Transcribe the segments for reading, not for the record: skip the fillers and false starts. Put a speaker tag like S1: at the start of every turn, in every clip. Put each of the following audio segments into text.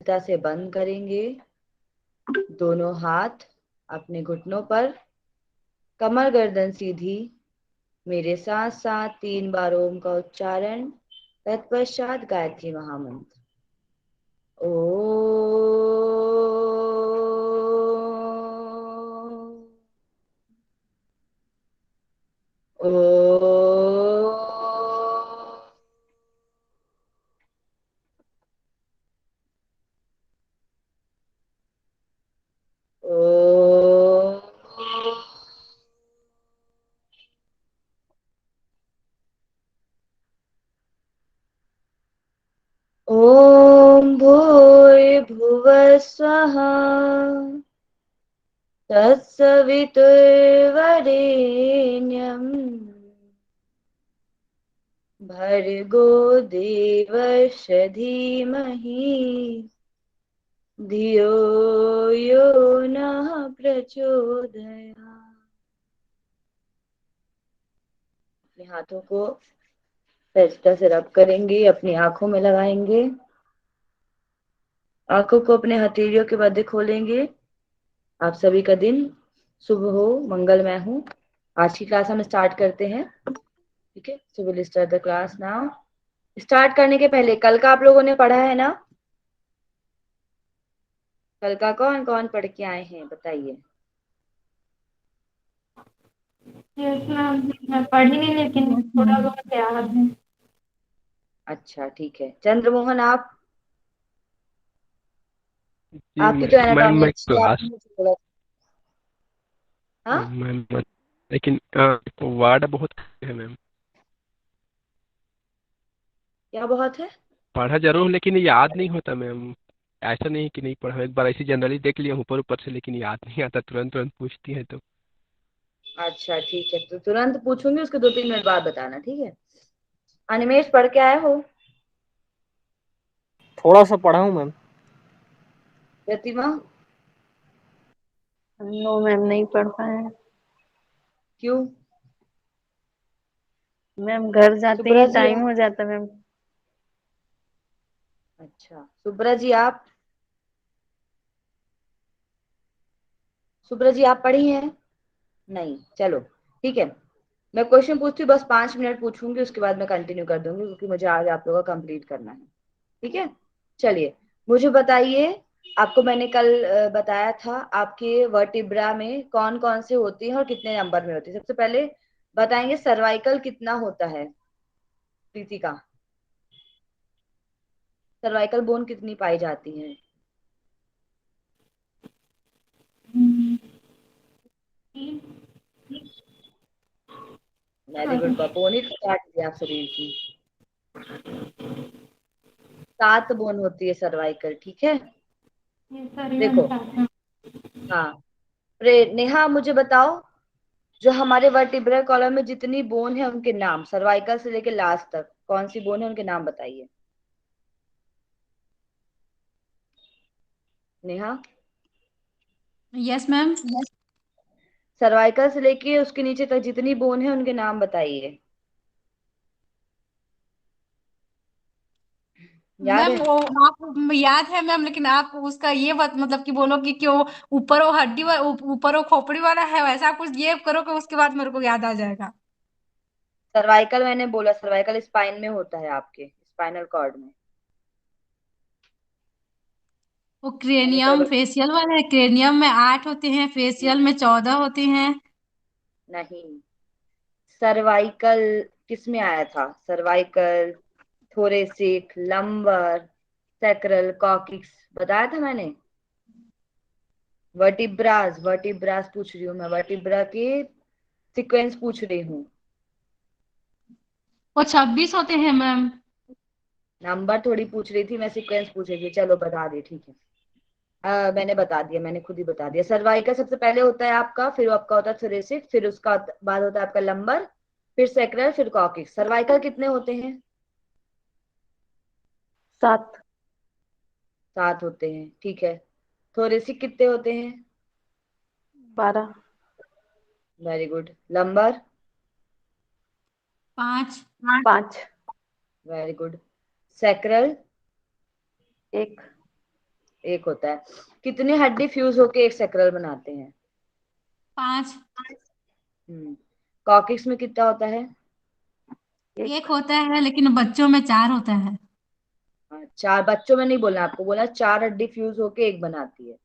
S1: से बंद करेंगे, दोनों हाथ अपने घुटनों पर, कमर गर्दन सीधी, मेरे साथ साथ 3 बार ओम का उच्चारण, तत्पश्चात गायत्री महामंत्र। ओ ओ ॐ भूर्भुवः स्वः तत्सवितुर्वरेण्यम् भर्गो देवस्य धीमहि धियो यो नः प्रचोदयात्। अपने हाथों को पेस्टा से रब करेंगे, अपनी आंखों में लगाएंगे, आंखों को अपने हथेलियों के मध्य खोलेंगे। आप सभी का दिन शुभ हो, मंगलमय हो। आज की क्लास हम स्टार्ट करते हैं। ठीक है, so will start the class now. Start करने के पहले कल का आप लोगों ने पढ़ा है ना? कल का कौन कौन पढ़ के आए हैं बताइए।
S2: यस मैम, मैं पढ़ी नहीं लेकिन थोड़ा बहुत याद है।
S1: अच्छा ठीक है, चंद्रमोहन आप,
S3: जी
S1: आपकी तो
S3: मैम,
S1: एनाटॉमी
S3: मैं
S1: अच्छी है, आपने
S3: क्लास
S1: मुझे बोला था। हाँ,
S3: मैम, लेकिन वार्ड बहुत है मैम।
S1: क्या बहुत है?
S3: पढ़ा जरूर हूँ, लेकिन याद नहीं होता मैम। ऐसा नहीं कि नहीं पढ़ा, एक बार ऐसे जनरली देख लिया ऊपर ऊपर से, लेकिन याद नहीं आता। तुरंत तुरंत पूछती है तो।
S1: अच्छा ठीक है, तो तुरंत पूछूंगी, उसके 2-3 मिनट बाद बताना, ठीक है। अनिमेश पढ़ के आए हो?
S4: थोड़ा सा पढ़ा हूँ मैम।
S1: प्रतिमा?
S2: नो मैम, नहीं पढ़ पाए।
S1: क्यों?
S2: मैम घर जाते
S1: सुब्रा
S2: ही
S1: जी
S2: टाइम
S1: आप?
S2: हो जाता मैम।
S1: अच्छा, सुब्रा जी आप? सुब्रा जी आप पढ़ी हैं? नहीं, चलो ठीक है। मैं क्वेश्चन पूछती हूँ, बस 5 मिनट पूछूंगी, उसके बाद मैं कंटिन्यू कर दूंगी, क्योंकि मुझे आज आप लोगों का कंप्लीट करना है। ठीक है, चलिए मुझे बताइए। आपको मैंने कल बताया था आपके वर्टिब्रा में कौन कौन से होती हैं और कितने नंबर में होती है। सबसे पहले बताएंगे सर्वाइकल कितना होता है, प्रीतिका? सर्वाइकल बोन कितनी पाई जाती है? Very good
S2: sorry.
S1: बोन ही काट दिया आप शरीर की। 7 बोन होती है सर्वाइकल, ठीक है।
S2: सॉरी मैम,
S1: देखो, हाँ, नेहा मुझे बताओ, जो हमारे वर्टिब्रल कॉलम में जितनी बोन है उनके नाम, सर्वाइकल से लेकर लास्ट तक कौन सी बोन है उनके नाम बताइए। नेहा?
S5: Yes ma'am.
S1: सर्वाइकल से लेके उसके नीचे तक जितनी बोन है उनके नाम बताइए। याद
S5: मैम
S1: है?
S5: वो आप याद है मैम, लेकिन आप उसका ये बात मतलब कि बोलो कि वो ऊपर वो हड्डी ऊपर वो खोपड़ी वाला है, वैसा कुछ ये करो कि उसके बाद मेरे को याद आ जाएगा।
S1: सर्वाइकल मैंने बोला, सर्वाइकल स्पाइन में होता है, आपके स्पाइनल कॉर्ड में।
S5: वो
S1: मैंने
S5: क्रेनियम फेशियल वाला है, क्रेनियम में 8 होते हैं, फेशियल में 14 होते हैं।
S1: नहीं, सर्वाइकल किस में आया था? Cervical, thoracic, lumbar, sacral, coccyx बताया था मैंने। वर्टिब्रास, वर्टिब्रास पूछ रही हूँ मैं, वर्टिब्रा के सीक्वेंस पूछ रही हूँ।
S5: वो 26 होते हैं मैम।
S1: नंबर थोड़ी पूछ रही थी मैं, सीक्वेंस पूछ रही थी। चलो बता दी, ठीक है। मैंने बता दिया, मैंने खुद ही बता दिया। सर्वाइकल सबसे पहले होता है आपका, फिर आपका होता है थोरेसिक, फिर उसका बाद होता है आपका लंबर, फिर सैक्रल, फिर कॉकिक्स। सर्वाइकल कितने होते हैं?
S2: 7।
S1: 7 होते हैं, ठीक है। थोरेसिक कितने होते हैं?
S2: 12।
S1: Very good. Lumbar?
S5: 5।
S2: 5।
S1: Very good. Sacral?
S2: 1।
S1: एक होता है। कितने हड्डी फ्यूज होके एक सेक्रल बनाते हैं?
S5: 5।
S1: कॉकिक्स में कितना होता है?
S5: एक होता है लेकिन बच्चों में 4 होता है।
S1: हाँ, चार। बच्चों में नहीं बोलना आपको, बोला चार हड्डी फ्यूज होके एक बनाती है।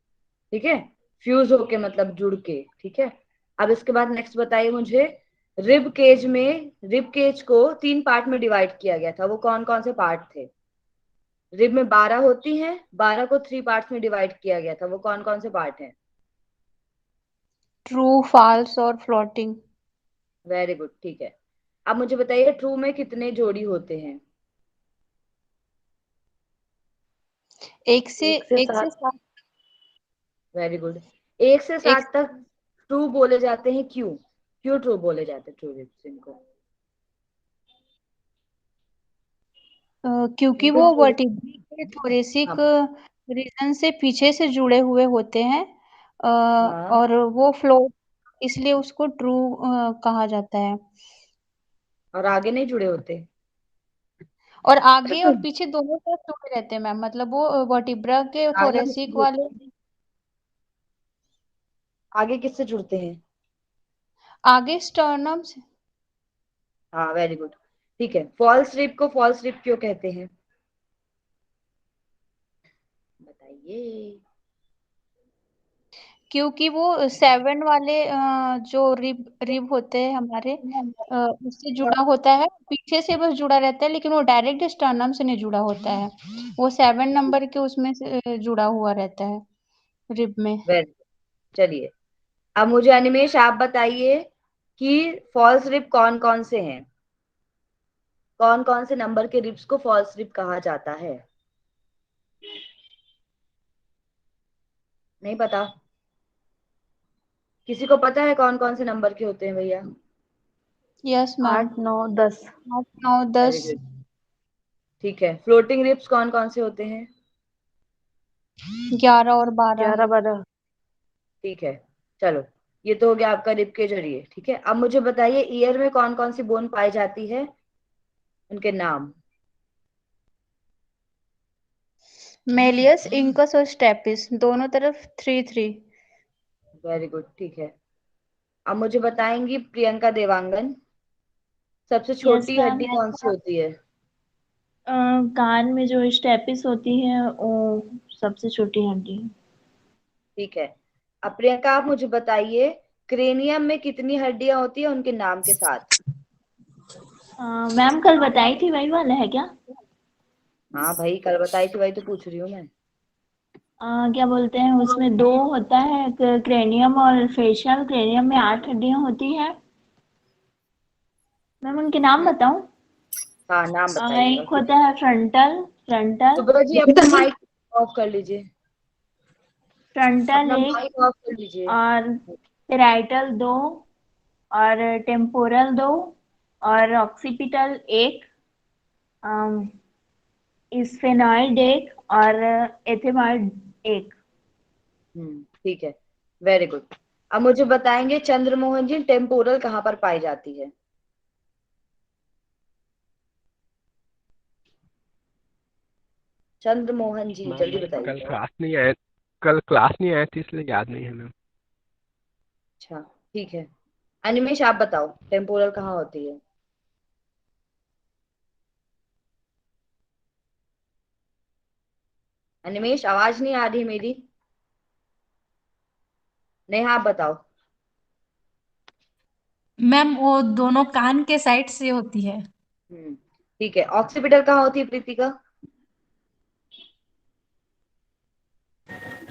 S1: ठीक है, फ्यूज होके मतलब जुड़ के। ठीक है, अब इसके बाद नेक्स्ट बताइए मुझे। रिब केज को 3 पार्ट में डिवाइड किया गया था, वो कौन कौन से पार्ट थे? रिब में 12 होती हैं, 12 को 3 पार्ट्स में डिवाइड किया गया था, वो कौन कौन से पार्ट हैं?
S4: ट्रू, फॉल्स और फ्लोटिंग।
S1: वेरी गुड, ठीक है। अब मुझे बताइए ट्रू में कितने जोड़ी होते हैं?
S4: एक से 7।
S1: Very good. 1 से 7
S4: एक
S1: तक ट्रू बोले जाते हैं, क्यों? क्यों ट्रू बोले जाते हैं ट्रू रिब्स इनको?
S4: क्योंकि
S1: इनको
S4: वो
S1: ट्रू।
S4: वर्टिब्रल के थोरेसिक
S1: हाँ।
S4: रीजन से पीछे से जुड़े हुए होते हैं।
S1: हाँ,
S4: और वो फ्लोट, इसलिए उसको ट्रू कहा जाता है।
S1: और आगे नहीं जुड़े होते?
S4: और आगे और पीछे दोनों तरफ जुड़े रहते हैं मैम, मतलब वो वर्टिब्रा के
S1: आगे किससे
S4: थोरेसिक वाले।
S1: जुड़ते हैं? आगे किससे जुड़ते हैं?
S4: आगे स्टर्नम से।
S1: हाँ, वेरी गुड। ठीक है, फॉल्स रिब को फॉल्स रिब क्यों कहते हैं? बताइए।
S4: क्योंकि वो 7 वाले जो रिब रिब होते हैं हमारे, उससे जुड़ा होता है, पीछे से बस जुड़ा रहता है, लेकिन वो डायरेक्ट स्टर्नम से नहीं जुड़ा होता है। वो 7 नंबर के उसमें से जुड़ा हुआ रहता है रिब में।
S1: वेरी, चलिए। अब मुझे अनिमेश आप बताइए कि फॉल्स रिब कौन कौन से हैं? कौन कौन से नंबर के रिब्स को फॉल्स रिब कहा जाता है? नहीं पता? किसी को पता है कौन कौन से नंबर के होते हैं भैया?
S4: Yes ma'am.
S2: 8 9 10।
S4: 8 9
S1: वेरी
S4: 10।
S1: गुड, ठीक है। फ्लोटिंग रिब्स कौन कौन से होते हैं?
S4: 11 और 12।
S2: 11 12।
S1: ठीक है, चलो। ये तो हो गया आपका रिब के जरिए। ठीक है, अब मुझे बताइए ईयर में कौन कौन सी बोन पाई जाती है, उनके नाम।
S4: मेलियस, इंकस और स्टेपिस, दोनों तरफ 3 3।
S1: वेरी गुड, ठीक है। अब मुझे बताएंगी प्रियंका देवांगन, सबसे
S2: यस
S1: छोटी
S2: मैम।
S1: हड्डी कौन सी होती है?
S2: कान में जो स्टेपिस होती है वो सबसे छोटी हड्डी है।
S1: ठीक है। अब प्रियंका आप मुझे बताइए क्रेनियम में कितनी हड्डियां होती है उनके नाम के साथ?
S2: मैम कल बताई थी वही वाला है क्या?
S1: हाँ भाई, कल बताई थी, वही तो पूछ रही हूँ मैं।
S2: क्या बोलते हैं, उसमें दो होता है, क्रेनियम और फेशियल। क्रेनियम में 8 हड्डियां होती है। मैम उनके नाम बताऊं?
S1: हाँ, नाम बताइए और
S2: एक
S1: कितने।
S2: होता है फ्रंटल। फ्रंटल
S1: सुब्रत जी अपना माइक ऑफ कर लीजिए।
S2: फ्रंटल
S1: अपना
S2: एक।
S1: माइक ऑफ कर लीजिए।
S2: और पेराइटल 2। और टेम्पोरल 2। और ऑक्सीपिटल एक। स्फेनॉइड एक। और एथेमॉइड एक।
S1: ठीक है, वेरी गुड। अब मुझे बताएंगे चंद्रमोहन जी टेम्पोरल कहाँ पर पाई जाती है? चंद्रमोहन जी
S3: मैम
S1: जल्दी
S3: कल
S1: बताइए।
S3: क्लास नहीं आए, कल क्लास नहीं आए थे इसलिए याद नहीं है मैम।
S1: अच्छा, ठीक है। अनिमेश आप बताओ टेम्पोरल कहाँ होती है? अनिमेश आवाज नहीं आ रही मेरी। नेहा आप बताओ।
S5: मैम वो दोनों कान के साइड से होती है।
S1: ठीक है, ऑक्सीपिटल कहाँ होती है प्रीतिका?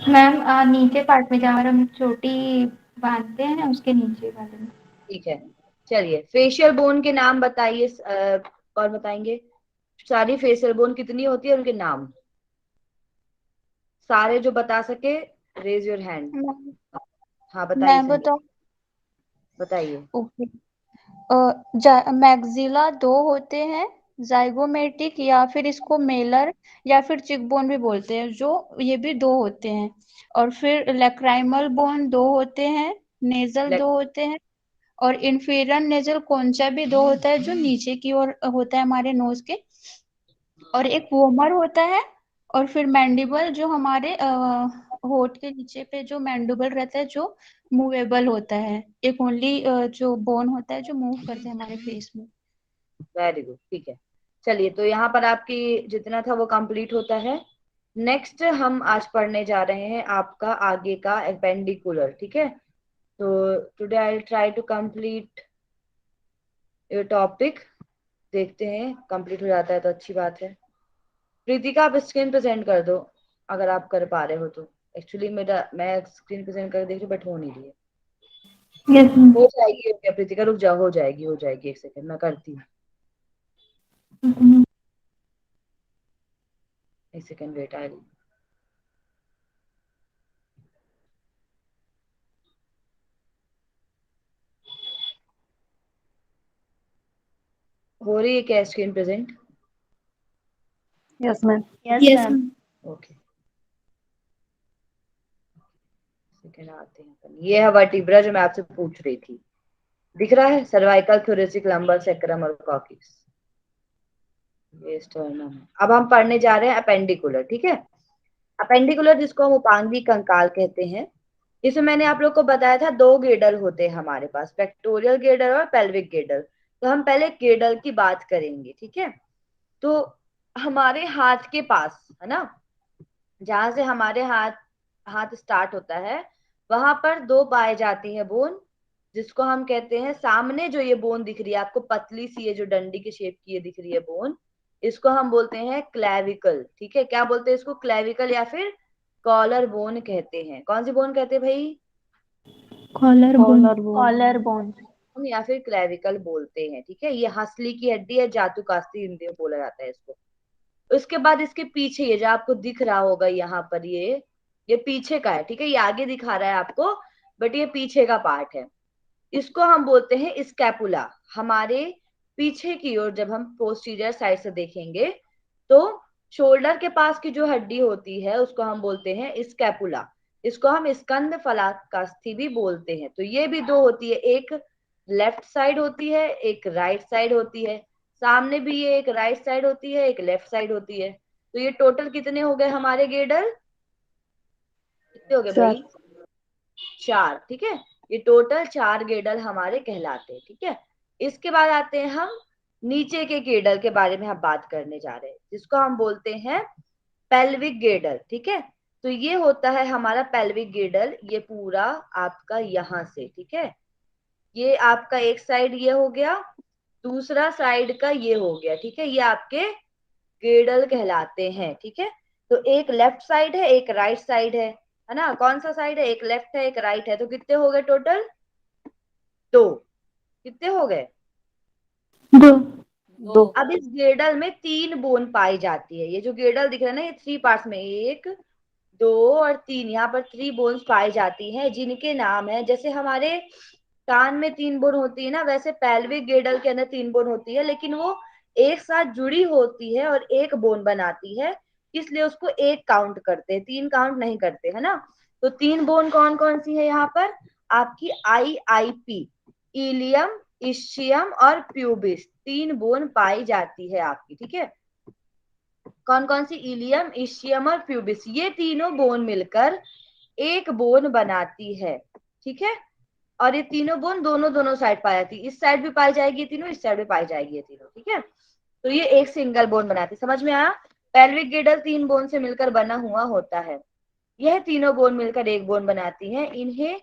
S2: मैम नीचे पार्ट में जहाँ पर हम चोटी बांधते हैं उसके नीचे वाले में।
S1: ठीक है, चलिए। फेशियल बोन के नाम बताइए। कौन बताएंगे? सारी फेशियल बोन कितनी होती है, उनके नाम सारे जो बता सके, रेज योर हैंड। हाँ बताइए
S4: मैं
S1: संगीत,
S4: बताऊं?
S1: बताइए।
S4: ओके। मैक्सिला 2 होते हैं, जाइगोमेटिक या फिर इसको मेलर या फिर चिकबोन भी बोलते हैं, जो ये भी 2 होते हैं। और फिर लैक्राइमल बोन 2 होते हैं, नेजल
S1: लेक
S4: 2 होते हैं, और इंफीरियर नेजल कॉन्चा भी 2 होता है, जो नीचे की ओर होता है हमारे नोज के। और एक वोमर होता है, और फिर मैंडिबल जो हमारे होठ के नीचे पे जो मैंडिबल रहता है जो मूवेबल होता है, एक ओनली जो बोन होता है जो मूव करते हैं हमारे फेस में।
S1: वेरी गुड, ठीक है। चलिए, तो यहाँ पर आपकी जितना था वो कंप्लीट होता है। नेक्स्ट हम आज पढ़ने जा रहे हैं आपका आगे का एपेंडिकुलर, ठीक है। तो today I will try to complete your topic. देखते हैं कंप्लीट हो जाता है तो अच्छी बात है। प्रीतिका, आप स्क्रीन प्रेजेंट कर दो अगर आप कर पा रहे हो तो। एक्चुअली मैं स्क्रीन प्रेजेंट कर देख रही हूँ बट हो नहीं रही है।
S2: Yes ma'am.
S1: हो जाएगी, हो गया प्रीतिका, रुक जाओ, हो जाएगी हो जाएगी, एक सेकंड मैं करती हूँ, एक सेकंड वेट आई। हो रही है क्या screen present?
S2: Yes ma'am. Yes
S5: yes
S2: ma'am.
S1: Okay, second आते हैं अपन। ये है वर्टिब्रा जो मैं आपसे पूछ रही थी, दिख रहा है? सर्वाइकल, थोरेसिक, लंबर, सैक्रम और कॉक्सिस, ये स्टर्नम है। अब हम पढ़ने जा रहे हैं अपेंडिकुलर, ठीक है। अपेंडिकुलर जिसको हम उपांगी कंकाल कहते हैं, इसमें मैंने आप लोग को बताया था दो गेडल होते हैं हमारे पास, पेक्टोरियल गेडल और पेल्विक गेडल। तो हम पहले गेडल की बात करेंगे, ठीक है। तो हमारे हाथ के पास है ना, जहां से हमारे हाथ हाथ स्टार्ट होता है, वहां पर दो पाए जाती है बोन, जिसको हम कहते हैं, सामने जो ये बोन दिख रही है आपको, पतली सी ये जो डंडी के शेप की ये दिख रही है बोन, इसको हम बोलते हैं क्लेविकल, ठीक है। क्या बोलते हैं इसको? क्लेविकल या फिर कॉलर बोन कहते हैं। कौन सी बोन कहते हैं भाई?
S2: Collar bone. Collar bone.
S1: हम या फिर क्लेविकल बोलते हैं, ठीक है। ये हंसली की हड्डी है, जातुकास्ती हिंदी में बोला जाता है इसको। उसके बाद इसके पीछे ये जो आपको दिख रहा होगा यहाँ पर, ये पीछे का है, ठीक है। ये आगे दिखा रहा है आपको बट ये पीछे का पार्ट है। इसको हम बोलते हैं स्कैपुला। हमारे पीछे की ओर जब हम पोस्टीरियर साइड से देखेंगे तो शोल्डर के पास की जो हड्डी होती है उसको हम बोलते हैं स्कैपुला। इसको हम स्कंद फलाकास्थी भी बोलते हैं। तो ये भी दो होती है, एक लेफ्ट साइड होती है, एक राइट साइड होती है। सामने भी ये एक राइट साइड होती है, एक लेफ्ट साइड होती है। तो ये टोटल कितने हो गए हमारे गेडल? कितने हो गए भाई? चार, ठीक है। ये टोटल चार गेडल हमारे कहलाते हैं, ठीक है। इसके बाद आते हैं हम नीचे के गेडल के बारे में हम बात करने जा रहे हैं, जिसको हम बोलते हैं पेल्विक गेडल, ठीक है। तो ये होता है हमारा पेल्विक गेडल, ये पूरा आपका यहाँ से, ठीक है। ये आपका एक साइड ये हो गया, दूसरा साइड का ये हो गया, ठीक है। ये आपके गेडल कहलाते हैं, ठीक है। तो एक लेफ्ट साइड है, एक राइट साइड है ना। कौन सा साइड है? एक लेफ्ट है, एक राइट है। तो कितने हो गए टोटल? दो। कितने हो गए?
S2: दो।
S1: अब इस गेडल में तीन बोन पाई जाती है। ये जो गेडल दिख रहा है ना, ये थ्री पार्ट्स में, एक, दो और तीन, यहाँ पर थ्री बोन्स पाई जाती हैं, जिनके नाम है, जैसे हमारे कान में तीन बोन होती है ना, वैसे पेल्विक गेडल के अंदर तीन बोन होती है, लेकिन वो एक साथ जुड़ी होती है और एक बोन बनाती है, इसलिए उसको एक काउंट करते हैं, तीन काउंट नहीं करते, है ना। तो तीन बोन कौन कौन सी है यहाँ पर? आपकी IIP, इलियम, इस्चियम और प्यूबिस, तीन बोन पाई जाती है आपकी, ठीक है। कौन कौन सी? इलियम, इस्चियम और प्यूबिस, ये तीनों बोन मिलकर एक बोन बनाती है, ठीक है। और ये तीनों बोन दोनों दोनों साइड पाई जाती है, इस साइड भी पाई जाएगी ये तीनों, इस साइड भी पाई जाएगी ये तीनों, ठीक है। तो ये एक सिंगल बोन बनाती है। समझ में आया? पेल्विक गिडल तीन बोन से मिलकर बना हुआ होता है। यह तीनों बोन मिलकर एक बोन बनाती हैं। इन्हें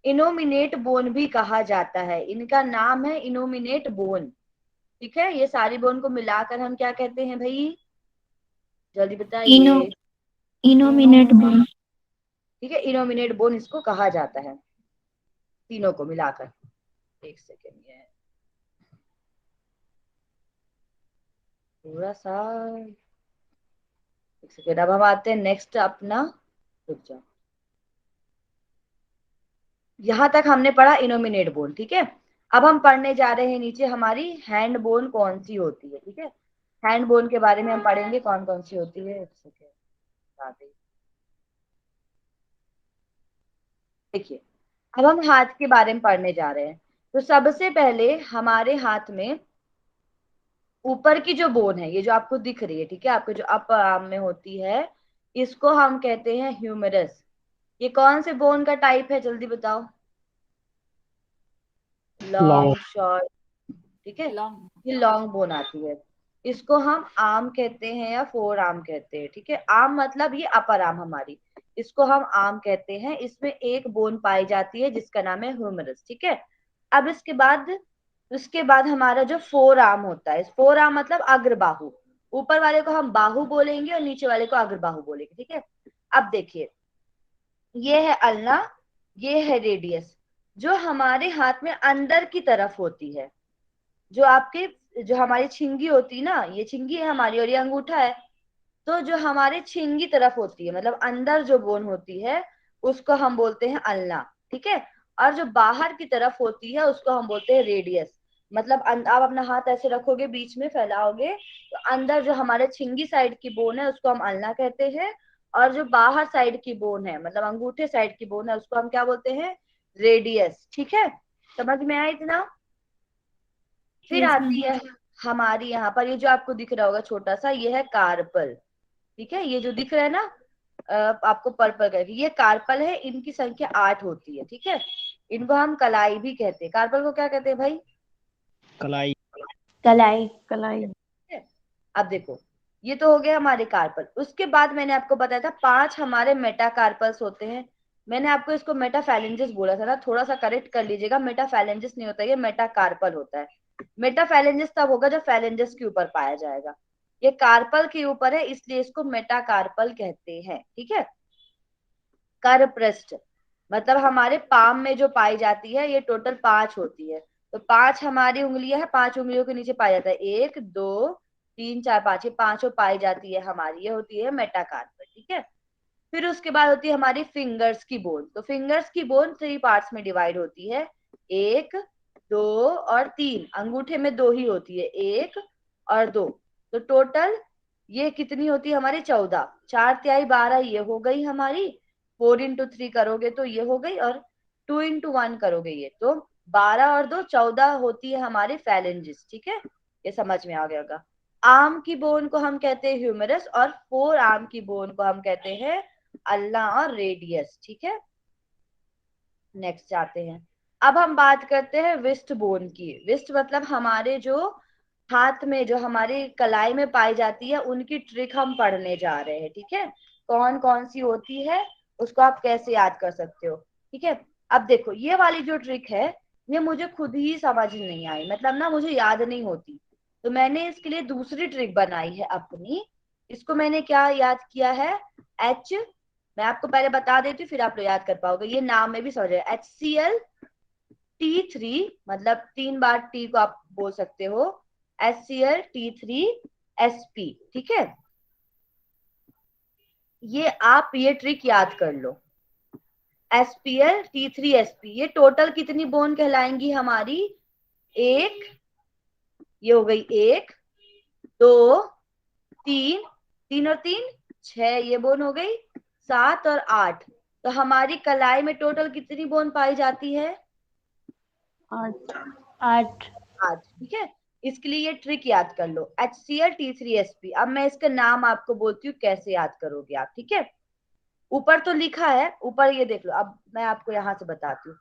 S1: इनोमिनेट बोन भी कहा जाता है। इनका नाम है इनोमिनेट बोन, ठीक है। ये सारी बोन को मिलाकर हम क्या कहते हैं भाई? जल्दी
S2: इनो
S1: बताइए।
S2: Innominate bone.
S1: ठीक है, इनोमिनेट बोन इसको कहा जाता है, तीनों को मिलाकर। एक सेकेंड, ये थोड़ा सा, एक सेकेंड। अब हम आते हैं नेक्स्ट अपना, रुक जाओ। यहां तक हमने पढ़ा इनोमिनेट बोन, ठीक है। अब हम पढ़ने जा रहे हैं नीचे हमारी हैंड बोन कौन सी होती है, ठीक है। हैंड बोन के बारे में हम पढ़ेंगे कौन कौन सी होती है। एक सेकेंड, देखिए, अब हम हाथ के बारे में पढ़ने जा रहे हैं। तो सबसे पहले हमारे हाथ में ऊपर की जो बोन है, ये जो आपको दिख रही है, ठीक है, आपके जो अपर आर्म में होती है, इसको हम कहते हैं ह्यूमरस। ये कौन से बोन का टाइप है, जल्दी बताओ। लॉन्ग, शॉर्ट, ठीक है, ये लॉन्ग बोन आती है। इसको हम आर्म कहते हैं या फोर आर्म कहते हैं, ठीक है। आर्म मतलब ये अपर आर्म हमारी, इसको हम आर्म कहते हैं। इसमें एक बोन पाई जाती है जिसका नाम है ह्यूमरस, ठीक है। अब उसके बाद हमारा जो फोर आर्म होता है, फोर आर्म मतलब अग्रबाहु, ऊपर वाले को हम बाहु बोलेंगे और नीचे वाले को अग्रबाहु बोलेंगे, ठीक है। अब देखिए, ये है अल्ना, ये है रेडियस, जो हमारे हाथ में अंदर की तरफ होती है। जो हमारी छिंगी होती है ना, ये छिंगी है हमारी और ये अंगूठा है। तो जो हमारे छिंगी तरफ होती है, मतलब अंदर जो बोन होती है, उसको हम बोलते हैं अल्ना, ठीक है। और जो बाहर की तरफ होती है उसको हम बोलते हैं रेडियस। मतलब आप अपना हाथ ऐसे रखोगे, बीच में फैलाओगे, तो अंदर जो हमारे छिंगी साइड की बोन है उसको हम अल्ना कहते हैं, और जो बाहर साइड की बोन है, मतलब अंगूठे साइड की बोन है, उसको हम क्या बोलते हैं, रेडियस, ठीक है। समझ में आया इतना। फिर
S2: यस
S1: आती
S2: मैम।
S1: है हमारी यहाँ पर, ये जो आपको दिख रहा होगा छोटा सा, ये है कार्पल, ठीक है। ये जो दिख रहा है ना आपको पर्पल करके, ये कार्पल है। इनकी संख्या 8 होती है, ठीक है। इनको हम कलाई भी कहते हैं। कार्पल को क्या कहते हैं भाई,
S3: कलाई।
S2: कलाई। कलाई।
S1: ठीक है। अब देखो, ये तो हो गए हमारे कार्पल। उसके बाद मैंने आपको बताया था 5 हमारे मेटाकार्पल्स होते हैं। मैंने आपको इसको मेटाफैलेंजिस बोला था ना, थोड़ा सा करेक्ट कर लीजिएगा, मेटाफैलेंजिस नहीं होता, ये मेटाकार्पल होता है। मेटाफैलेंजिस तब होगा जब फैलेंजिस के ऊपर पाया जाएगा। ये कार्पल के ऊपर है, इसलिए इसको मेटाकार्पल कहते हैं, ठीक है। करपृष्ठ मतलब हमारे पाम में जो पाई जाती है, ये टोटल 5 होती है। तो 5 हमारी उंगलियां है, 5 उंगलियों के नीचे पाया जाता है 1 2 3 4 5, ये पांचों पाई जाती है हमारी, ये होती है मेटाकार्पल, ठीक है। फिर उसके बाद होती है हमारी फिंगर्स की बोन। तो फिंगर्स की बोन 3 पार्ट्स में डिवाइड होती है, 1 2 और 3। अंगूठे में 2 ही होती है, 1 और 2। तो टोटल ये कितनी होती है हमारी, 14। 4 तिहाई 12 ये हो गई हमारी, 4 इंटू 3 करोगे तो ये हो गई, और 2 इंटू 1 करोगे ये तो 12 और 2 14 होती है हमारी फैलेंजिस, ठीक है। ये समझ में आ गया होगा। आर्म की बोन को हम कहते हैं ह्यूमरस, और फोर आर्म की बोन को हम कहते हैं अल्ना और रेडियस, ठीक है। नेक्स्ट जाते हैं। अब हम बात करते हैं विस्ट बोन की। विस्ट मतलब हमारे जो हाथ में, जो हमारी कलाई में पाई जाती है, उनकी ट्रिक हम पढ़ने जा रहे हैं, ठीक है। कौन कौन सी होती है, उसको आप कैसे याद कर सकते हो, ठीक है। अब देखो, ये वाली जो ट्रिक है, ये मुझे खुद ही समझ नहीं आई, मतलब ना मुझे याद नहीं होती, तो मैंने इसके लिए दूसरी ट्रिक बनाई है अपनी। इसको मैंने क्या याद किया है, एच, मैं आपको पहले बता देती हूँ फिर आप लोग याद कर पाओगे, ये नाम में भी समझ रहे, HCl T3, मतलब 3 बार टी को आप बोल सकते हो, HCl T3Sp, ठीक है। ये आप ये ट्रिक याद कर लो, SPl T3Sp, ये टोटल कितनी बोन कहलाएंगी हमारी, एक, ये हो गई 1 2 3, 3 और 3 6, ये बोन हो गई 7 और 8। तो हमारी कलाई में टोटल कितनी बोन पाई जाती है,
S2: 8। 8।
S1: 8, ठीक है। इसके लिए ये ट्रिक याद कर लो, HCl T3Sp। अब मैं इसका नाम आपको बोलती हूँ, कैसे याद करोगे आप, ठीक है। ऊपर तो लिखा है, ऊपर ये देख लो, अब मैं आपको यहाँ से बताती हूँ।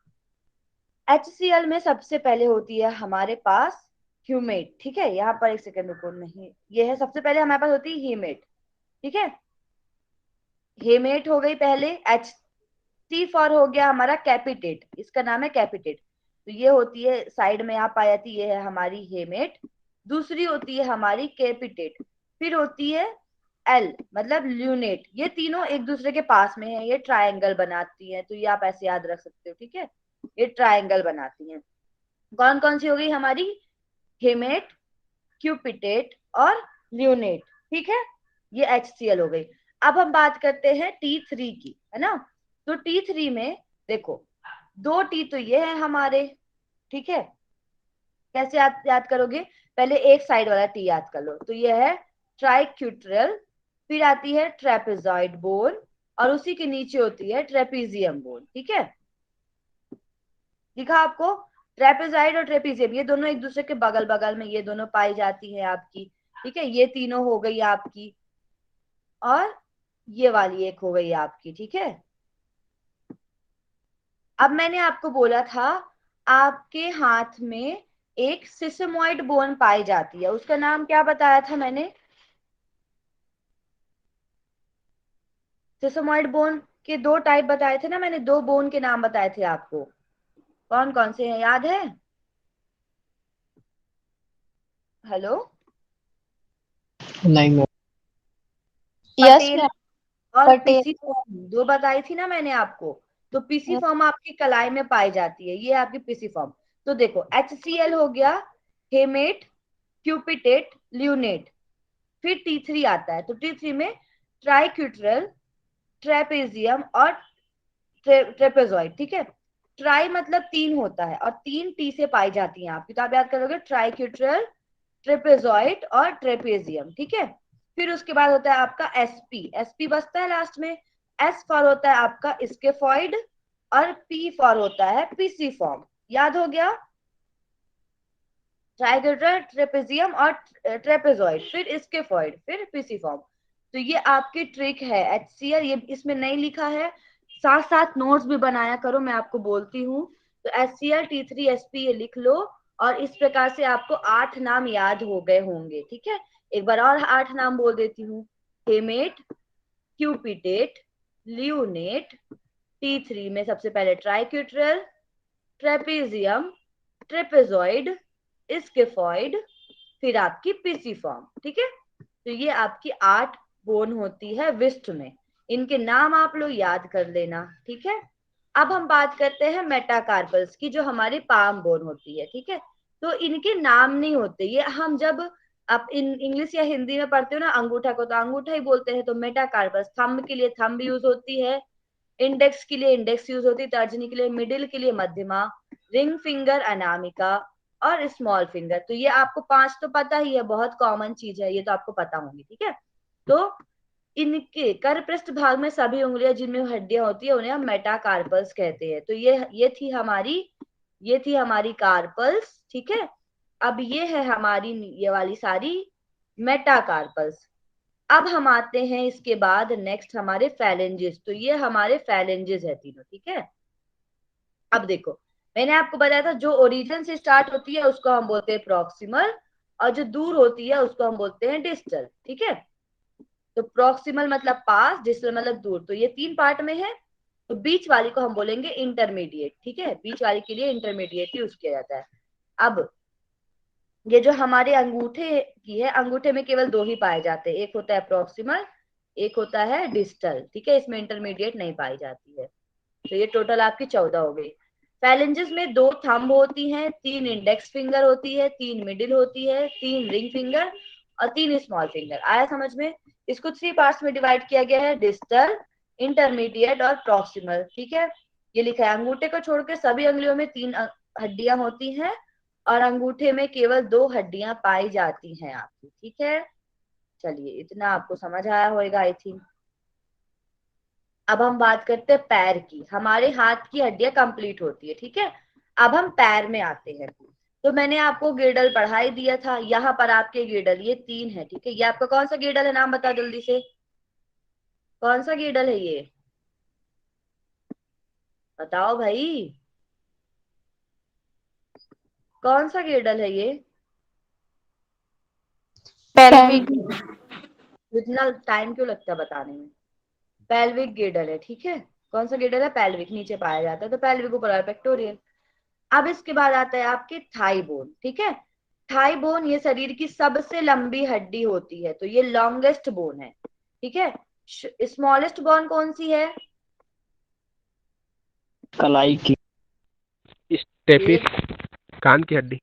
S1: HCl में सबसे पहले होती है हमारे पास ह्यूमेट, ठीक है। यहाँ पर एक सेकंड रुको, नहीं, ये है सबसे पहले हमारे पास होती है हीमेट, ठीक है। हेमेट हो गई पहले, H फॉर हो गया हमारा कैपिटेट, इसका नाम है कैपिटेट। तो ये होती है साइड में यहाँ पाई जाती, ये है हमारी हेमेट। दूसरी होती है हमारी कैपिटेट। फिर होती है एल, मतलब ल्यूनेट। ये तीनों एक दूसरे के पास में है, ये ट्रायंगल बनाती है, तो ये आप ऐसे याद रख सकते हो, ठीक है। ये ट्रायंगल बनाती हैं। कौन कौन सी हो गई हमारी, हेमेट, क्यूपिटेट और ल्यूनेट, ठीक है। ये HCl हो गई। अब हम बात करते हैं T3 की, है ना। तो T3 में देखो, 2 T तो ये है हमारे, ठीक है। कैसे याद करोगे, पहले एक साइड वाला T याद कर लो, तो ये है ट्राइक्यूट्रल। फिर आती है ट्रेपेजॉइड बोन, और उसी के नीचे होती है ट्रेपीजियम बोन, ठीक है। दिखा आपको। ट्रेपेजॉइड और ट्रेपीजियम ये दोनों एक दूसरे के बगल बगल में ये दोनों पाई जाती हैं आपकी, ठीक है। ये तीनों हो गई आपकी, और ये वाली एक हो गई आपकी, ठीक है। अब मैंने आपको बोला था आपके हाथ में एक सिसमोइड बोन पाई जाती है, उसका नाम क्या बताया था मैंने? सिसमोइड बोन के दो टाइप बताए थे ना मैंने, दो बोन के नाम बताए थे आपको, कौन कौन से हैं याद है? हेलो,
S6: नहीं मैम।
S4: Yes
S1: Patel
S4: ma'am.
S1: और
S4: पटेल।
S1: पीसी फॉर्म दो बताई थी ना मैंने आपको। तो पीसी फॉर्म आपकी कलाई में पाई जाती है, ये आपकी पीसी फॉर्म। तो देखो HCl हो गया, हेमेट, क्यूपिटेट, ल्यूनेट। फिर T3 आता है, तो T3 में ट्राइक्यूट्रल, ट्रेपेजियम और ट्रेपेजॉइड, ठीक है। ट्राई मतलब तीन होता है, और तीन टी से पाई जाती हैं आपकी, तो आप याद करोगे ट्राइक्यूट्रल, ट्रेपेजॉइड और ट्रेपेजियम, ठीक है। फिर उसके बाद होता है आपका एसपी, एसपी बचता है लास्ट में। एस फॉर होता है आपका स्केफॉइड, और पी फॉर होता है पीसी फॉर्म। याद हो गया? ट्राइक्यूट्रल, ट्रेपेजियम और ट्रेपेजॉइड, फिर स्केफॉइड, फिर पीसी फॉर्म। तो ये आपकी ट्रिक है HCl, ये इसमें नहीं लिखा है, साथ साथ नोट्स भी बनाया करो, मैं आपको बोलती हूँ। तो HCl T3SP ये लिख लो, और इस प्रकार से आपको 8 नाम याद हो गए होंगे, ठीक है। एक बार और 8 नाम बोल देती हूँ। हेमेट, क्यूपिटेट, ल्यूनेट, T3 में सबसे पहले ट्राइक्यूट्रल, ट्रेपेजियम, ट्रेपेजॉइड, स्केफॉइड, फिर आपकी पीसी फॉर्म, ठीक है। तो ये आपकी 8 बोन होती है विस्ट में, इनके नाम आप लोग याद कर लेना, ठीक है। अब हम बात करते हैं मेटाकार्पल्स की, जो हमारी पाम बोन होती है, ठीक है। तो इनके नाम नहीं होते, ये हम जब आप इंग्लिश या हिंदी में पढ़ते हो ना अंगूठा को, तो अंगूठा ही बोलते हैं। तो मेटाकार्पल्स, थंब के लिए थंब यूज होती है, इंडेक्स के लिए इंडेक्स यूज होती है, तर्जनी के लिए, मिडिल के लिए मध्यमा, रिंग फिंगर अनामिका, और स्मॉल फिंगर। तो ये आपको 5 तो पता ही है, बहुत कॉमन चीज है, ये तो आपको पता होंगी, ठीक है। तो इनके कर पृष्ठ भाग में सभी उंगलियां जिनमें हड्डियां होती है उन्हें हम मेटाकार्पल्स कहते हैं। तो ये थी हमारी कार्पल्स, ठीक है। अब ये है हमारी ये वाली सारी मेटाकार्पल्स। अब हम आते हैं इसके बाद नेक्स्ट हमारे फैलेंजेस। तो ये हमारे फैलेंजेस है तीनों, ठीक है। अब देखो, मैंने आपको बताया था जो ओरिजिन से स्टार्ट होती है उसको हम बोलते हैं प्रॉक्सिमल, और जो दूर होती है उसको हम बोलते हैं डिस्टल, ठीक है। तो प्रॉक्सिमल मतलब पास, डिस्टल मतलब दूर। तो ये 3 पार्ट में है। तो बीच वाली को हम बोलेंगे इंटरमीडिएट, ठीक है। बीच वाली के लिए इंटरमीडिएट यूज किया जाता है। अब ये जो हमारे अंगूठे की है, अंगूठे में केवल 2 ही पाए जाते हैं, एक होता है प्रॉक्सिमल, एक होता है डिस्टल, ठीक है। इसमें इंटरमीडिएट नहीं पाई जाती है। तो ये टोटल आपकी 14 हो गई। फैलेंजेस में 2 थंब होती हैं, 3 इंडेक्स फिंगर होती है, 3 मिडिल होती है, 3 रिंग फिंगर और 3 स्मॉल फिंगर। आया समझ में? इसको 3 पार्ट्स में डिवाइड किया गया है, डिस्टल, इंटरमीडिएट और प्रॉक्सिमल, ठीक है। ये लिखा है अंगूठे को छोड़कर सभी अंगुलियों में 3 हड्डियां होती हैं, और अंगूठे में केवल 2 हड्डियां पाई जाती हैं आपकी, ठीक है। चलिए, इतना आपको समझ आया होगा आई थिंक। अब हम बात करते हैं पैर की। हमारे हाथ की हड्डियां कंप्लीट होती है, ठीक है। अब हम पैर में आते हैं। तो मैंने आपको गिरडल पढ़ाई दिया था, यहाँ पर आपके गिरडल ये 3 है, ठीक है। ये आपका कौन सा गिरडल है, नाम बता जल्दी से, कौन सा गिरडल है ये, बताओ भाई, कौन सा गिरडल है ये?
S4: पेल्विक।
S1: इतना टाइम क्यों लगता है बताने में? पेल्विक गिरडल है, ठीक है। कौन सा गिरडल है? पेल्विक, नीचे पाया जाता है। तो पेल्विक ऊपर है, पेक्टोरियल। अब इसके बाद आता है आपके थाई बोन, ठीक है। थाई बोन ये शरीर की सबसे लंबी हड्डी होती है, तो ये लॉन्गेस्ट बोन है, ठीक है। स्मॉलेस्ट बोन कौन सी है?
S6: कलाई की।
S3: स्टेपिस,
S1: एक
S3: कान की हड्डी।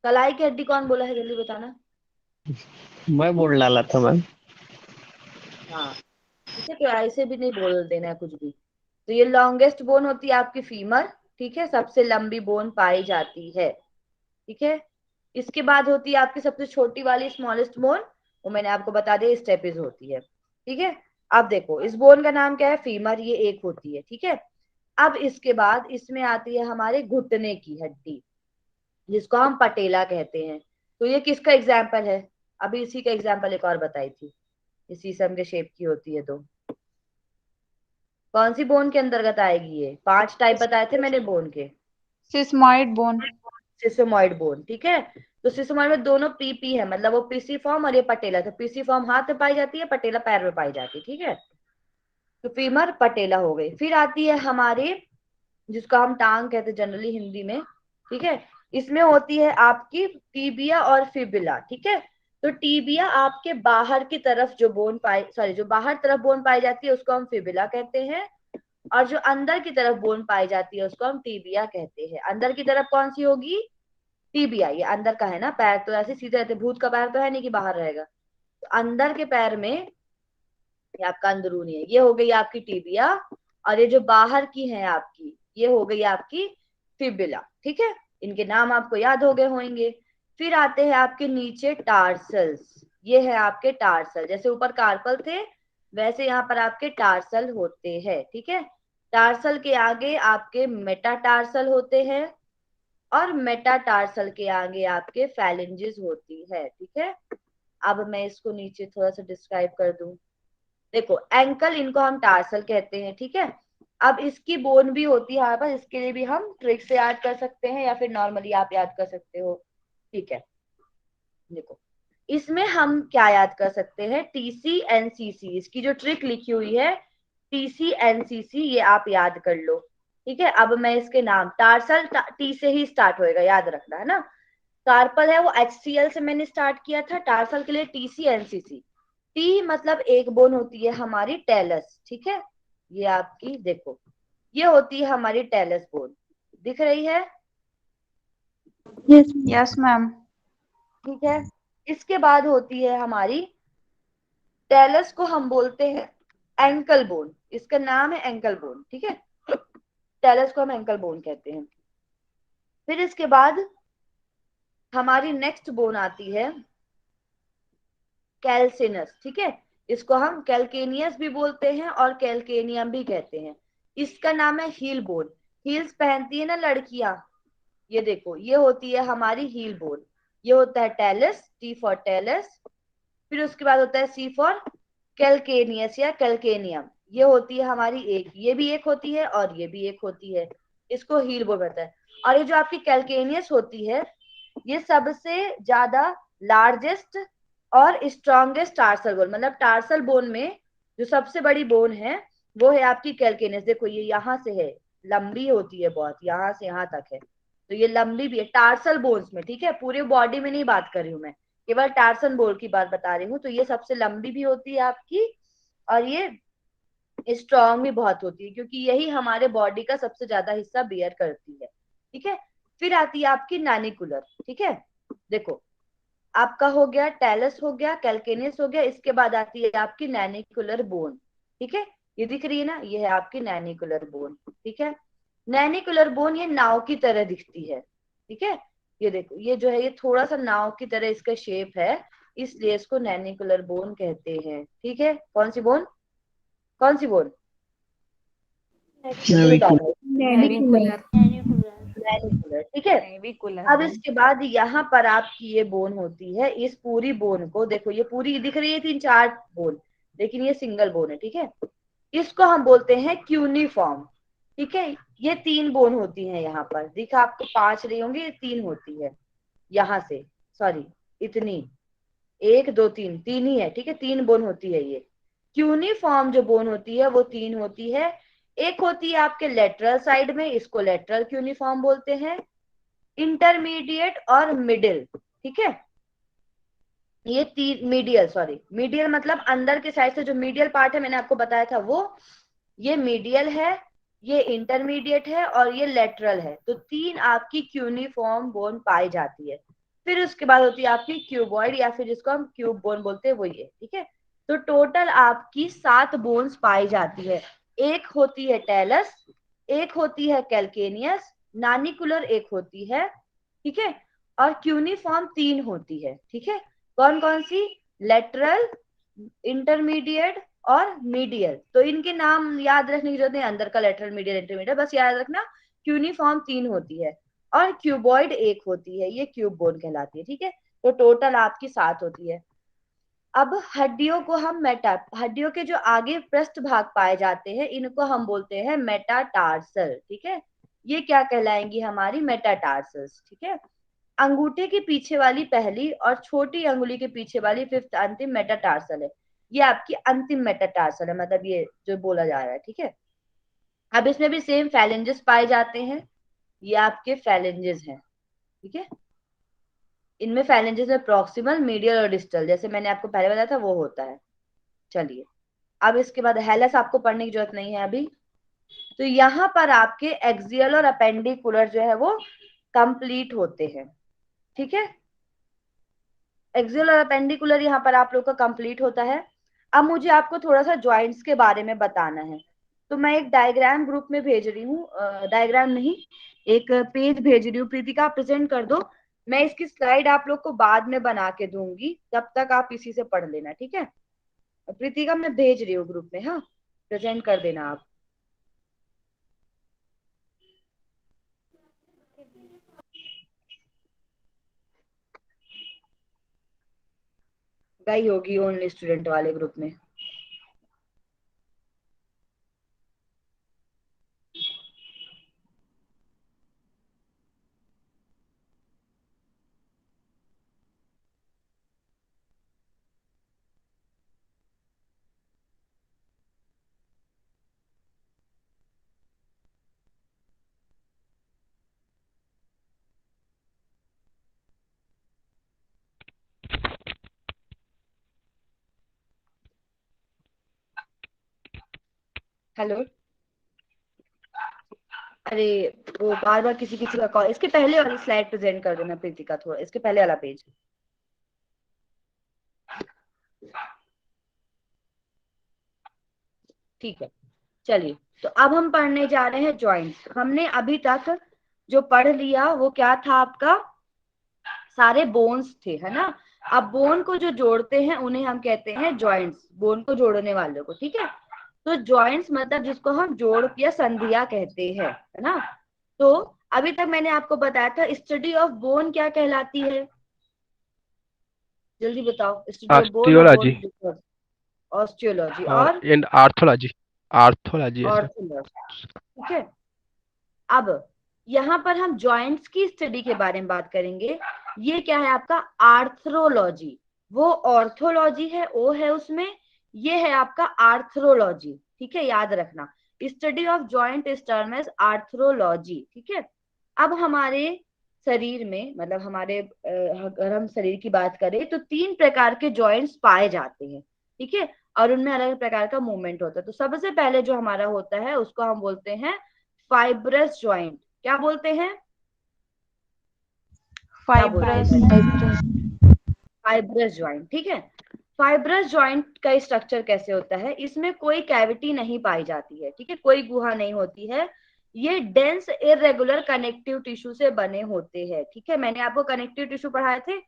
S1: कलाई की हड्डी कौन बोला है, जल्दी बताना।
S6: मैं बोल डाला था मैम।
S1: हाँ, ठीक है। तो ऐसे भी नहीं बोल देना है कुछ भी। तो ये लॉन्गेस्ट बोन होती है आपकी फीमर, ठीक है, सबसे लंबी बोन पाई जाती है, ठीक है। इसके बाद होती है आपकी सबसे छोटी वाली स्मॉलेस्ट बोन, वो मैंने आपको बता दिया स्टेपिस होती है, ठीक है। अब देखो, इस बोन का नाम क्या है? फीमर, ये एक होती है, ठीक है। अब इसके बाद इसमें आती है हमारे घुटने की हड्डी, जिसको हम पटेला कहते हैं। तो ये किसका एग्जाम्पल है? अभी इसी का एग्जाम्पल एक और बताई थी, इसी शीशम के शेप की होती है। तो कौन सी बोन के अंतर्गत आएगी? ये 5 टाइप बताए थे मैंने बोन के।
S4: Sesamoid bone.
S1: सिसोमॉइड बोन, ठीक है। तो सिसोमॉइड में दोनों पीपी है, मतलब वो पीसी फॉर्म और ये पटेला। तो पीसी फॉर्म हाथ में पाई जाती है, पटेला पैर में पाई जाती है, ठीक है। तो फीमर पटेला हो गई। फिर आती है हमारी, जिसको हम टांग कहते हैं जनरली हिंदी में, ठीक है। इसमें होती है आपकी टीबिया और फिबुला, ठीक है। तो टीबिया आपके बाहर की तरफ जो बोन पाई, सॉरी, जो बाहर तरफ बोन पाई जाती है उसको हम फिबुला कहते हैं, और जो अंदर की तरफ बोन पाई जाती है उसको हम टीबिया कहते हैं। अंदर की तरफ कौन सी होगी? टीबिया। ये अंदर का है ना, पैर तो ऐसे सीधे रहते, भूत का पैर तो है नहीं कि बाहर रहेगा। तो अंदर के पैर में, ये आपका अंदरूनी है, ये हो गई आपकी टीबिया, और ये जो बाहर की है आपकी, ये हो गई आपकी फिबुला, ठीक है। इनके नाम आपको याद हो गए होंगे। फिर आते हैं आपके नीचे टार्सल्स। ये है आपके टार्सल, जैसे ऊपर कार्पल थे वैसे यहाँ पर आपके टार्सल होते हैं, ठीक है। टार्सल के आगे आपके मेटाटार्सल होते हैं, और मेटाटार्सल के आगे आपके फैलेंजेस होती है, ठीक है। अब मैं इसको नीचे थोड़ा सा डिस्क्राइब कर दूं। देखो, एंकल, इनको हम टार्सल कहते हैं, ठीक है। अब इसकी बोन भी होती है हमारे पास, इसके लिए भी हम ट्रिक से याद कर सकते हैं या फिर नॉर्मली आप याद कर सकते हो, ठीक है। देखो, इसमें हम क्या याद कर सकते हैं? टीसी एनसीसी, इसकी जो ट्रिक लिखी हुई है टीसी एनसीसी, ये आप याद कर लो, ठीक है। अब मैं इसके नाम, टार्सल टी से ही स्टार्ट होएगा, याद रखना है ना। कार्पल है वो HCl से मैंने स्टार्ट किया था, टार्सल के लिए टीसी एनसीसी। टी मतलब एक बोन होती है हमारी टेलस, ठीक है। ये आपकी देखो, ये होती है हमारी टेलस बोन, दिख रही है?
S4: Yes ma'am.
S1: ठीक है। इसके बाद होती है हमारी टेलस, को हम बोलते हैं एंकल बोन, इसका नाम है एंकल बोन, ठीक है। टेलस को हम एंकल बोन कहते हैं। फिर इसके बाद हमारी नेक्स्ट बोन आती है कैल्सिनस, ठीक है। इसको हम कैल्केनियस भी बोलते हैं और कैल्केनियम भी कहते हैं। इसका नाम है हील बोन। हील्स पहनती है ना लड़कियां, ये देखो, ये होती है हमारी हील बोन। ये होता है टेलस, टी फॉर टेलस। फिर उसके बाद होता है सी फॉर कैल्केनियस या कैल्केनियम। ये होती है हमारी एक, ये भी एक होती है और ये भी एक होती है, इसको हील बोन कहता है। और ये जो आपकी कैल्केनियस होती है, ये सबसे ज्यादा लार्जेस्ट और स्ट्रॉन्गेस्ट टार्सल बोन, मतलब टार्सल बोन में जो सबसे बड़ी बोन है वो है आपकी कैल्केनियस। देखो, ये यहाँ से है, लंबी होती है बहुत, यहाँ से यहाँ तक है, तो ये लंबी भी है टार्सल बोन्स में, ठीक है। पूरे बॉडी में नहीं बात कर रही हूँ मैं, केवल टार्सल बोन की बात बता रही हूँ। तो ये सबसे लंबी भी होती है आपकी, और ये स्ट्रॉन्ग भी बहुत होती है, क्योंकि यही हमारे बॉडी का सबसे ज्यादा हिस्सा बियर करती है, ठीक है। फिर आती है आपकी नानिकुलर, ठीक है। देखो, आपका हो गया टेलस, हो गया कैल्केनियस, हो गया। इसके बाद आती है आपकी नैनिकुलर बोन, ठीक है। ये दिख रही है ना, ये है आपकी नैनिकुलर बोन, ठीक है। नैनिकुलर बोन ये नाव की तरह दिखती है, ठीक है। ये देखो, ये जो है ये थोड़ा सा नाव की तरह इसका शेप है, इसलिए इसको नैनिकुलर बोन कहते हैं, ठीक है। कौन सी बोन? कौन सी बोन?
S6: नेविकुलर।
S5: नेविकुलर।
S1: नैनिकुलर, ठीक है। अब इसके बाद यहाँ पर आपकी ये बोन होती है। इस पूरी बोन को देखो, ये पूरी दिख रही है 3-4 बोन, लेकिन ये सिंगल बोन है, ठीक है। इसको हम बोलते हैं क्यूनिफॉर्म, ठीक है। ये 3 बोन होती है यहाँ पर, दिखा आपको 5 रही होंगी, ये 3 होती है यहाँ से, सॉरी, इतनी, 1 2 3, 3 ही है, ठीक है। 3 बोन होती है ये। क्यूनिफॉर्म जो बोन होती है वो 3 होती है। एक होती है आपके लेटरल साइड में, इसको लेटरल क्यूनिफॉर्म बोलते हैं। इंटरमीडिएट और मिडिल, ठीक है। ये 3, मीडियल, सॉरी, मीडियल मतलब अंदर के साइड से जो मीडियल पार्ट है, मैंने आपको बताया था वो, ये मीडियल है, ये इंटरमीडिएट है और ये लेटरल है। तो 3 आपकी क्यूनिफॉर्म बोन पाई जाती है। फिर उसके बाद होती है आपकी क्यूबॉइड, या फिर जिसको हम क्यूब बोन बोलते हैं, वो ये, ठीक है। तो टोटल आपकी 7 बोन्स पाई जाती है। एक होती है टेलस, एक होती है कैल्केनियस, नानिकुलर एक होती है, ठीक है, और क्यूनिफॉर्म 3 होती है, ठीक है। कौन कौन सी? लेटरल, इंटरमीडिएट और मीडियल। तो इनके नाम याद रखने की जरूरत नहीं, अंदर का लेटरल, मीडियल, इंटरमीडियल, बस याद रखना क्यूनिफॉर्म 3 होती है और क्यूबॉइड 1 होती है, ये क्यूब बोन कहलाती है। ठीक है, तो टोटल आपकी 7 होती है। अब हड्डियों को हम हड्डियों के जो आगे पृष्ठ भाग पाए जाते हैं इनको हम बोलते हैं मेटाटार्सल। ठीक है, ये क्या कहलाएंगी, हमारी मेटाटार्सल्स। ठीक है, अंगूठे के पीछे वाली पहली और छोटी अंगुली के पीछे वाली 5th अंतिम मेटाटार्सल है, ये आपकी अंतिम मेटाटार्सल है, मतलब ये जो बोला जा रहा है। ठीक है, अब इसमें भी सेम फैलेंजेस पाए जाते हैं, ये आपके फैलेंजेस हैं। ठीक है, इनमें फैलेंजेस में प्रॉक्सिमल, मीडियल और डिस्टल, जैसे मैंने आपको पहले बताया था वो होता है। चलिए, अब इसके बाद हेलस आपको पढ़ने की जरूरत नहीं है अभी। तो यहाँ पर आपके एक्सियल और अपेंडिकुलर जो है वो कंप्लीट होते हैं। ठीक है, एक्सियल और अपेंडिकुलर यहाँ पर आप लोग का कंप्लीट होता है। अब मुझे आपको थोड़ा सा जॉइंट्स के बारे में बताना है, तो मैं एक डायग्राम ग्रुप में भेज रही हूँ, डायग्राम नहीं, एक पेज भेज रही हूँ। प्रीतिका प्रेजेंट कर दो, मैं इसकी स्लाइड आप लोग को बाद में बना के दूंगी, तब तक आप इसी से पढ़ लेना। ठीक है, प्रीतिका मैं भेज रही हूँ ग्रुप में, हाँ, प्रेजेंट कर देना आप। गई होगी ओनली स्टूडेंट वाले ग्रुप में। हेलो, अरे वो बार बार किसी किसी का कॉल, इसके पहले वाली स्लाइड प्रेजेंट कर देना प्रीतिका, थोड़ा इसके पहले वाला पेज। ठीक है, चलिए, तो अब हम पढ़ने जा रहे हैं जॉइंट्स। हमने अभी तक जो पढ़ लिया वो क्या था आपका, सारे बोन्स थे, है ना। अब बोन को जो जोड़ते हैं उन्हें हम कहते हैं जॉइंट्स, बोन को जोड़ने वालों को। ठीक है, तो जॉइंट्स मतलब जिसको हम जोड़ या संधिया कहते हैं, है ना। तो अभी तक मैंने आपको बताया था स्टडी ऑफ बोन क्या कहलाती है, जल्दी बताओ। स्टडी ऑफ बोन और
S3: ऑस्टियोलॉजी
S1: बोन, ऑस्टियोलॉजी
S3: और
S1: और
S3: एंड आर्थोलॉजी, आर्थोलॉजी ऐसे।
S1: ऑर्थोलॉजी। ठीक है, अब यहाँ पर हम जॉइंट्स की स्टडी के बारे में बात करेंगे। ये क्या है आपका आर्थ्रोलॉजी, वो ऑर्थोलॉजी है, ओ है उसमें, ये है आपका आर्थ्रोलॉजी। ठीक है, याद रखना, study of joint is term as arthrology. ठीक है, अब हमारे शरीर में, मतलब हमारे अगर हम शरीर की बात करें तो 3 प्रकार के जॉइंट्स पाए जाते हैं। ठीक है, और उनमें अलग अलग प्रकार का मूवमेंट होता है। तो सबसे पहले जो हमारा होता है उसको हम बोलते हैं फाइब्रस जॉइंट। क्या बोलते हैं, क्या बोलते
S4: फाइब्रस।
S1: हैं, फाइब्रस जॉइंट। ठीक है, फाइब्रस जॉइंट का स्ट्रक्चर कैसे होता है, इसमें कोई कैविटी नहीं पाई जाती है। ठीक है, कोई गुहा नहीं होती है, ये डेंस इरेगुलर कनेक्टिव टिश्यू से बने होते हैं। ठीक है, मैंने आपको कनेक्टिव टिश्यू पढ़ाए थे,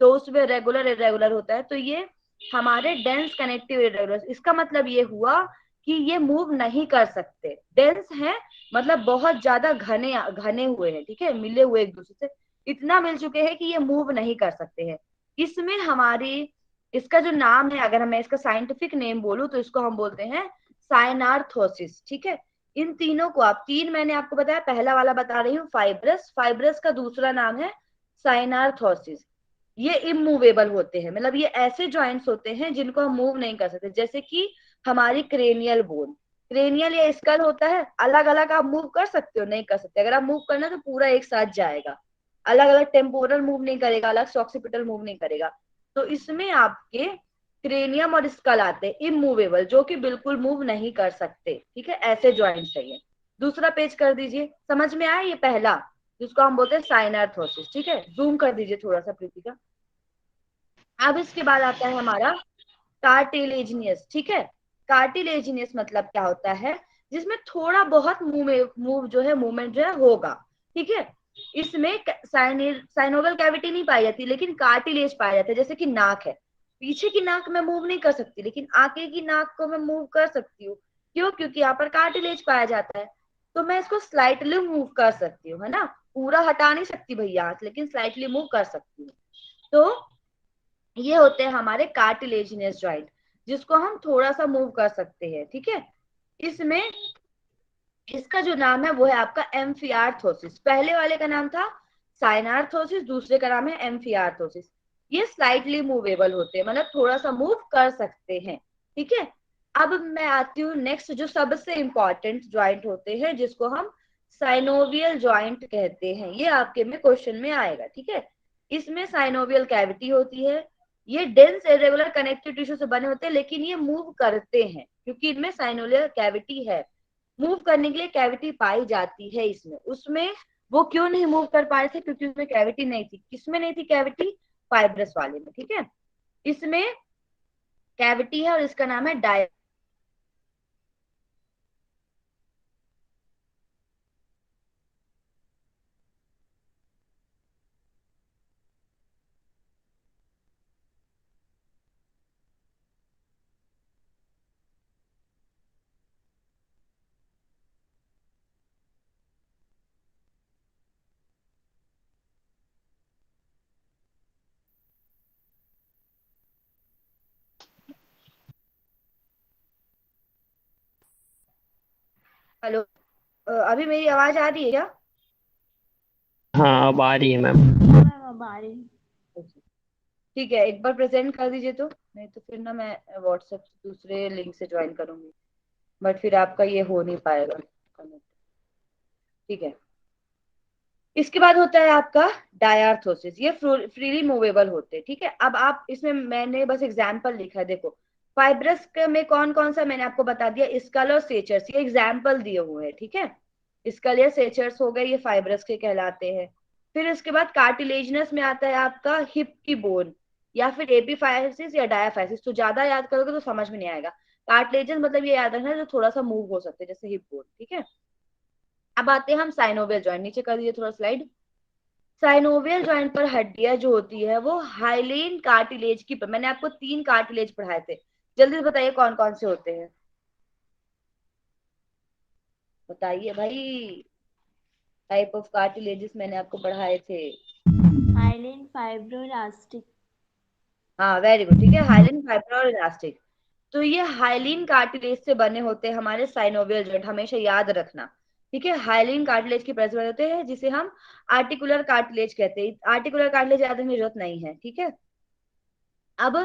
S1: तो उसमें रेगुलर इरेगुलर होता है, तो ये हमारे डेंस कनेक्टिव इरेगुलर, इसका मतलब ये हुआ कि ये मूव नहीं कर सकते। डेंस है मतलब बहुत ज्यादा घने घने हुए हैं। ठीक है, मिले हुए एक दूसरे से, इतना मिल चुके हैं कि ये मूव नहीं कर सकते हैं। इसमें हमारी, इसका जो नाम है, अगर मैं इसका साइंटिफिक नेम बोलूं तो इसको हम बोलते हैं साइनार्थोसिस। ठीक है, इन तीनों को आप, 3 मैंने आपको बताया, पहला वाला बता रही हूँ फाइब्रस, फाइब्रस का दूसरा नाम है साइनार्थोसिस। ये इमूवेबल होते हैं, मतलब ये ऐसे जॉइंट्स होते हैं जिनको हम मूव नहीं कर सकते, जैसे कि हमारी क्रेनियल बोन, क्रेनियल या स्कल होता है, अलग अलग आप मूव कर सकते हो, नहीं कर सकते। अगर आप मूव करना तो पूरा एक साथ जाएगा, अलग अलग टेम्पोरल मूव नहीं करेगा, अलग ऑक्सीपिटल मूव नहीं करेगा। तो इसमें आपके क्रेनियम और स्कल आते हैं इमूवेबल, जो कि बिल्कुल मूव नहीं कर सकते। ठीक है, ऐसे जॉइंट्स है ये। दूसरा पेज कर दीजिए, समझ में आया, ये पहला जिसको हम बोलते हैं साइनार्थोसिस। ठीक है, जूम कर दीजिए थोड़ा सा प्रीतिका। अब इसके बाद आता है हमारा कार्टिलेजिनियस। ठीक है, कार्टिलेजिनियस मतलब क्या होता है, जिसमें थोड़ा बहुत मूव जो है, मूवमेंट जो है होगा। ठीक है, इसमें साइनोवल कैविटी नहीं पाई जाती, लेकिन कार्टिलेज पाया जाता है, जैसे कि नाक है, पीछे की नाक मैं मूव नहीं कर सकती, लेकिन आगे की नाक को मैं मूव कर सकती हूँ। क्यों? क्योंकि यहाँ पर कार्टिलेज पाया जाता है। तो मैं इसको स्लाइटली मूव कर सकती हूँ, है ना। पूरा हटा नहीं सकती भैया, लेकिन स्लाइटली मूव कर सकती हूँ। तो ये होते हैं हमारे कार्टिलेजिनस जॉइंट, जिसको हम थोड़ा सा मूव कर सकते हैं, ठीक है। इसमें इसका जो नाम है वो है आपका एम्फियार्थोसिस। पहले वाले का नाम था साइनार्थोसिस, दूसरे का नाम है एम्फियार्थोसिस। ये स्लाइटली मूवेबल होते हैं, मतलब थोड़ा सा मूव कर सकते हैं, ठीक है। अब मैं आती हूँ नेक्स्ट, जो सबसे इंपॉर्टेंट ज्वाइंट होते हैं, जिसको हम साइनोवियल ज्वाइंट कहते हैं। ये आपके में क्वेश्चन में आएगा, ठीक है। इसमें साइनोवियल कैविटी होती है। ये डेंस इरेगुलर कनेक्टिव टिश्यू से बने होते हैं, लेकिन ये मूव करते हैं क्योंकि इनमें साइनोवियल कैविटी है। मूव करने के लिए कैविटी पाई जाती है इसमें। उसमें वो क्यों नहीं मूव कर पा रहे थे? क्योंकि उसमें कैविटी नहीं थी। किसमें नहीं थी कैविटी? फाइब्रस वाले में, ठीक है। इसमें कैविटी है और इसका नाम है हेलो, अभी मेरी आवाज आ रही है क्या?
S6: हाँ अब आ रही है मैम।
S2: हाँ मैम अब आ रही है।
S1: ठीक है, एक बार प्रेजेंट कर दीजिए तो, नहीं तो फिर ना मैं व्हाट्सएप से दूसरे लिंक से ज्वाइन करूंगी, बट फिर आपका ये हो नहीं पाएगा कनेक्ट, ठीक है। इसके बाद होता है आपका डायार्थोसिस। ये फ्रीली मूवेबल होते हैं, ठीक है। अब आप इसमें मैंने बस एग्जाम्पल लिखा है, देखो फाइब्रस में कौन कौन सा मैंने आपको बता दिया, स्कल और सेचर्स, ये एग्जाम्पल दिए हुए हैं, ठीक है। स्कल या सेचर्स हो गए, ये फाइब्रस के कहलाते हैं। फिर इसके बाद कार्टिलेजिनस में आता है आपका हिप की बोन, या फिर एपीफाइसिस या डायाफाइसिस। तो ज्यादा याद करोगे तो समझ में नहीं आएगा। कार्टिलेजन मतलब ये याद रखना जो थोड़ा सा मूव हो सकते हैं, जैसे हिप बोन, ठीक है। अब आते हैं हम साइनोवियल जॉइंट, नीचे कर दीजिए थोड़ा स्लाइड। साइनोवियल जॉइंट पर हड्डियां जो होती है वो हाइलिन कार्टिलेज की, मैंने आपको 3 कार्टिलेज पढ़ाए थे, जल्दी से बताइए कौन कौन से होते हैं, बताइए भाई। टाइप ऑफ कार्टिलेजेस मैंने आपको पढ़ाए थे।
S2: Hyaline, fibroelastic.
S1: हाँ वेरी गुड, ठीक है, हाइलिन, फाइब्रो और इलास्टिक। तो ये हाइलिन कार्टिलेज से बने होते हैं हमारे साइनोवियल जॉइंट, हमेशा याद रखना, ठीक है। हाइलिन कार्टिलेज के प्रेजेंट होते हैं, जिसे हम आर्टिकुलर कार्टिलेज कहते हैं। आर्टिकुलर कार्टिलेज याद रखने की जरूरत नहीं है, ठीक है। अब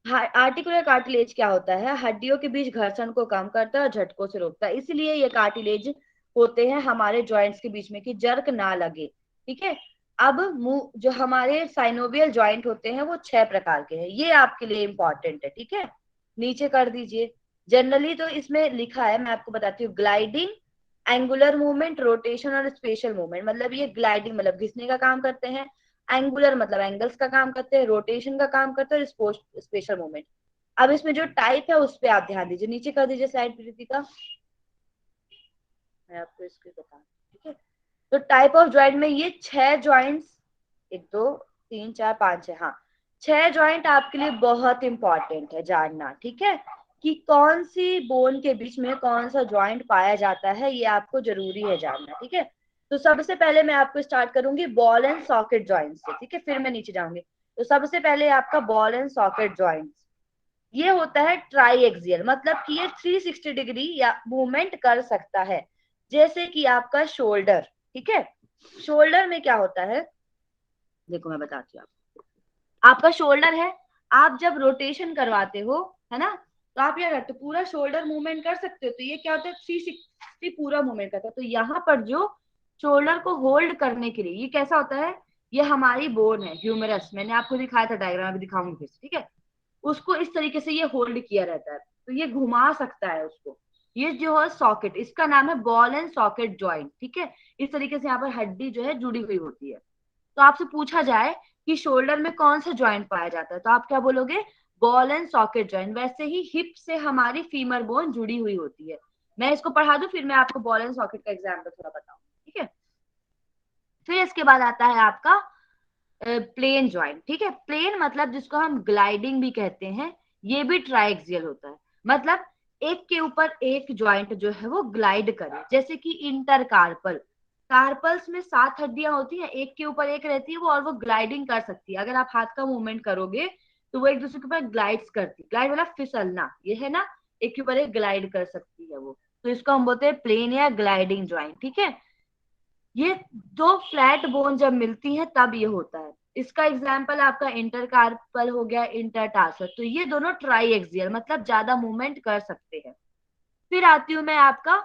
S1: आर्टिकुलर कार्टिलेज क्या होता है? हड्डियों के बीच घर्षण को कम करता है और झटकों से रोकता है, इसलिए ये कार्टिलेज होते हैं हमारे जॉइंट्स के बीच में कि जर्क ना लगे, ठीक है। अब मुंह जो हमारे साइनोवियल जॉइंट होते हैं वो 6 प्रकार के हैं, ये आपके लिए इंपॉर्टेंट है, ठीक है। नीचे कर दीजिए। जनरली तो इसमें लिखा है, मैं आपको बताती हूँ, ग्लाइडिंग, एंगुलर मूवमेंट, रोटेशन और स्पेशल मूवमेंट। मतलब ये ग्लाइडिंग मतलब घिसने का काम करते हैं, एंगुलर मतलब एंगल्स का काम करते हैं, रोटेशन का काम करते हैं, और स्पेशल मूवमेंट। अब इसमें जो टाइप है उस पर आप ध्यान दीजिए, नीचे कर दीजिए स्लाइड प्रीति का, मैं आपको इसको बता, ठीक है। तो टाइप ऑफ ज्वाइंट में ये 6 ज्वाइंट्स, 1 2 3 4 5 है, हाँ 6 ज्वाइंट आपके लिए बहुत इंपॉर्टेंट है जानना, ठीक है, कि कौन सी बोन के बीच में कौन सा ज्वाइंट पाया जाता है, ये आपको जरूरी है जानना, ठीक है। तो सबसे पहले मैं आपको स्टार्ट करूंगी बॉल एंड सॉकेट ज्वाइंट से, ठीक है, फिर मैं नीचे जाऊंगी। तो सबसे पहले आपका बॉल एंड सॉकेट ज्वाइंट, ये होता है ट्राई एक्सियल, मतलब कि ये 360 डिग्री या मूवमेंट कर सकता है, जैसे कि आपका शोल्डर, ठीक है। शोल्डर में क्या होता है, देखो मैं बताती हूँ आपको। आपका शोल्डर है, आप जब रोटेशन करवाते हो, है ना, तो आप क्या करते हो, पूरा शोल्डर मूवमेंट कर सकते हो। तो ये क्या होता है, 360 पूरा मूवमेंट करता है। तो यहाँ पर जो शोल्डर को होल्ड करने के लिए, ये कैसा होता है, ये हमारी बोन है ह्यूमरस, मैंने आपको दिखाया था डायग्राम, अभी दिखाऊंगी फिर से, ठीक है। उसको इस तरीके से ये होल्ड किया रहता है, तो ये घुमा सकता है उसको। ये जो है सॉकेट, इसका नाम है बॉल एंड सॉकेट ज्वाइंट, ठीक है। इस तरीके से यहाँ पर हड्डी जो है जुड़ी हुई होती है। तो आपसे पूछा जाए कि शोल्डर में कौन सा ज्वाइंट पाया जाता है, तो आप क्या बोलोगे, बॉल एंड सॉकेट ज्वाइंट। वैसे ही हिप से हमारी फीमर बोन जुड़ी हुई होती है। मैं इसको पढ़ा दूं, फिर मैं आपको बॉल एंड सॉकेट का एग्जाम्पल थोड़ा बताऊंगी, ठीक है। फिर इसके बाद आता है आपका प्लेन ज्वाइंट, ठीक है। प्लेन मतलब जिसको हम ग्लाइडिंग भी कहते हैं, ये भी ट्राइएक्सियल होता है। मतलब एक के ऊपर एक ज्वाइंट जो है वो ग्लाइड करे, जैसे कि इंटरकार्पल। कार्पल्स में 7 हड्डियां होती हैं, एक के ऊपर एक रहती है वो, और वो ग्लाइडिंग कर सकती है। अगर आप हाथ का मूवमेंट करोगे तो वो एक दूसरे के ऊपर ग्लाइड्स करती है। ग्लाइड मतलब फिसलना, ये है ना, एक के ऊपर एक ग्लाइड कर सकती है वो। तो इसको हम बोलते हैं प्लेन या ग्लाइडिंग ज्वाइंट, ठीक है। ये दो फ्लैट बोन जब मिलती हैं तब ये होता है। इसका एग्जाम्पल आपका इंटरकार्पल हो गया, इंटरटार्सल। तो ये दोनों ट्राई एक्सियल मतलब ज्यादा मूवमेंट कर सकते हैं। फिर आती हूं मैं आपका,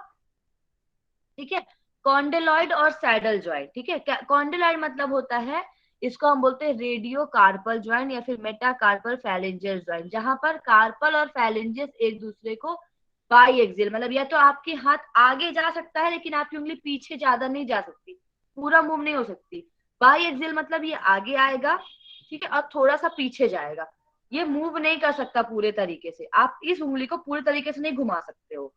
S1: ठीक है, कॉन्डेलॉइड और सैडल ज्वाइंट, ठीक है। कॉन्डेलॉइड मतलब होता है, इसको हम बोलते हैं रेडियो कार्पल ज्वाइंट या फिर मेटा कार्पल फैलेंजियल ज्वाइंट, जहां पर कार्पल और फैलेंजियस एक दूसरे को बाई एक्सियल, मतलब या तो आपके हाथ आगे जा सकता है लेकिन आपकी उंगली पीछे ज्यादा नहीं जा सकती, पूरा मूव नहीं हो सकती। बाई एक्सियल मतलब ये आगे आएगा, ठीक है, और थोड़ा सा पीछे जाएगा। ये मूव नहीं कर सकता पूरे तरीके से। आप इस उंगली को पूरे तरीके से नहीं घुमा सकते हो,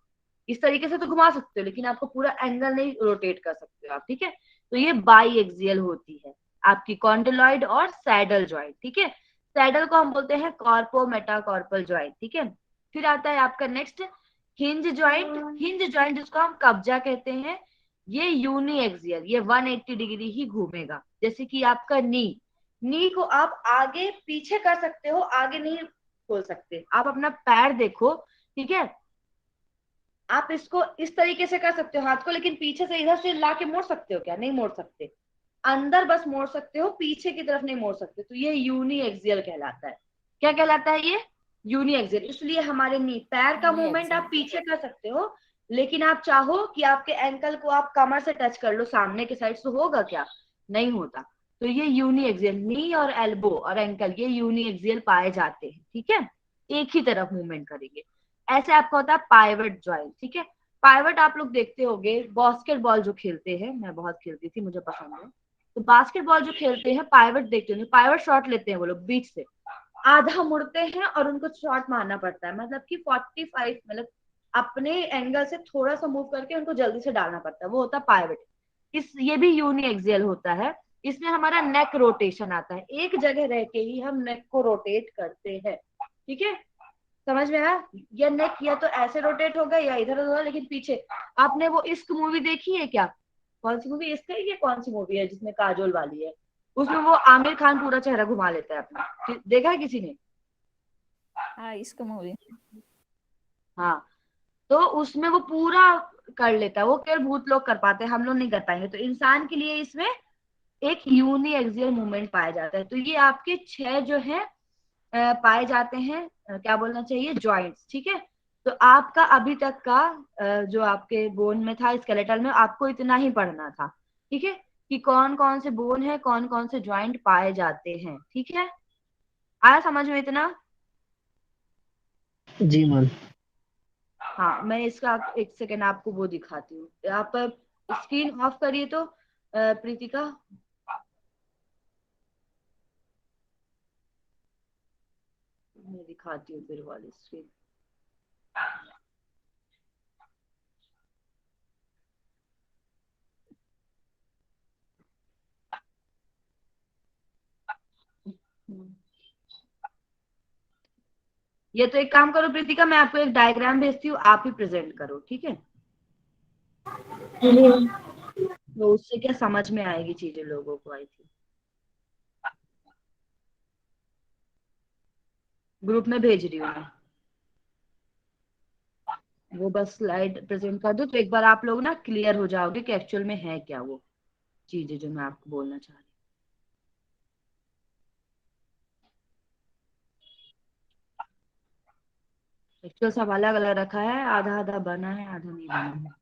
S1: इस तरीके से तो घुमा सकते हो लेकिन आपको पूरा एंगल नहीं रोटेट कर सकते हो आप, ठीक है। तो ये बाई एक्सियल होती है आपकी कॉन्डिलॉइड और सैडल ज्वाइंट, ठीक है। सैडल को हम बोलते हैं कॉर्पो मेटाकॉर्पल ज्वाइंट, ठीक है। फिर आता है आपका next hinge joint. Hinge joint जिसको हम कब्जा कहते हैं, ये यूनी एक्सियल, ये 180 डिग्री ही घूमेगा। जैसे कि आपका नी, नी को आप आगे पीछे कर सकते हो, आगे नहीं खोल सकते। आप अपना पैर देखो, ठीक है, आप इसको इस तरीके से कर सकते हो हाथ को, लेकिन पीछे से इधर से ला के मोड़ सकते हो क्या? नहीं मोड़ सकते। अंदर बस मोड़ सकते हो, पीछे की तरफ नहीं मोड़ सकते। तो ये यूनी एक्सियल कहलाता है। क्या कहलाता है ये? Uniaxial. इसलिए हमारे नी पैर का मूवमेंट आप पीछे कर सकते हो, लेकिन आप चाहो कि आपके एंकल को आप कमर से टच कर लो सामने के साइड, तो होगा क्या? नहीं होता। तो ये यूनी एक्सियल, नी और एल्बो और एंकल ये यूनी एक्सियल पाए जाते हैं, ठीक है। एक ही तरफ मूवमेंट करेंगे। ऐसे आपका होता है पाइवट ज्वाइंट, ठीक है। पाइवट आप लोग देखते होंगे, बास्केटबॉल जो खेलते हैं, मैं बहुत खेलती थी, मुझे पसंद है। तो बास्केटबॉल जो खेलते हैं पाइवट देखते होंगे, पाइवट शॉट लेते हैं वो लोग बीच से, आधा मुड़ते हैं और उनको शॉट मारना पड़ता है। मतलब कि 45, मतलब अपने एंगल से थोड़ा सा मूव करके उनको जल्दी से डालना पड़ता है, वो होता है पाइवट। ये भी यूनी एक्सियल होता है। इसमें हमारा नेक रोटेशन आता है, एक जगह रह के ही हम नेक को रोटेट करते हैं, ठीक है। समझ में आया? या नेक या तो ऐसे रोटेट होगा या इधर उधर होगा, लेकिन पीछे। आपने वो इश्क मूवी देखी है क्या? कौन सी मूवी इश्क है? ये कौन सी मूवी है जिसमें काजोल वाली है? उसमें वो आमिर खान पूरा चेहरा घुमा लेता है अपना, देखा है किसी ने?
S7: हाँ, इसका मूवी।
S1: हाँ, तो उसमें वो पूरा कर लेता है, वो केवल भूत लोग कर पाते हैं, हम लोग नहीं कर पाएंगे। तो इंसान के लिए इसमें एक यूनी एक्सियल मूवमेंट पाया जाता है। तो ये आपके 6 जो है पाए जाते हैं, क्या बोलना चाहिए, ज्वाइंट्स, ठीक है। तो आपका अभी तक का जो आपके बोन में था, स्केलेटल में, आपको इतना ही पढ़ना था, ठीक है, कि कौन कौन से बोन है, कौन कौन से ज्वाइंट पाए जाते हैं, ठीक है। आया समझ में इतना?
S6: जी मैम।
S1: हाँ, मैं इसका एक सेकेंड आपको वो दिखाती हूँ। आप स्क्रीन ऑफ करिए तो प्रीतिका। मैं दिखाती हूँ फिर वाली स्क्रीन। ये तो एक काम करो प्रीतिका, मैं आपको एक डायग्राम भेजती हूँ, आप ही प्रेजेंट करो, ठीक है। तो उससे क्या समझ में आएगी चीजें लोगों को, आई थी ग्रुप में भेज रही हूँ मैं। वो बस स्लाइड प्रेजेंट कर दो तो एक बार आप लोग ना क्लियर हो जाओगे कि एक्चुअल में है क्या वो चीजें जो मैं आपको बोलना चाह रही हूँ। एक्चुअल सब अलग अलग रखा है, आधा आधा बना है, आधा नहीं बना है।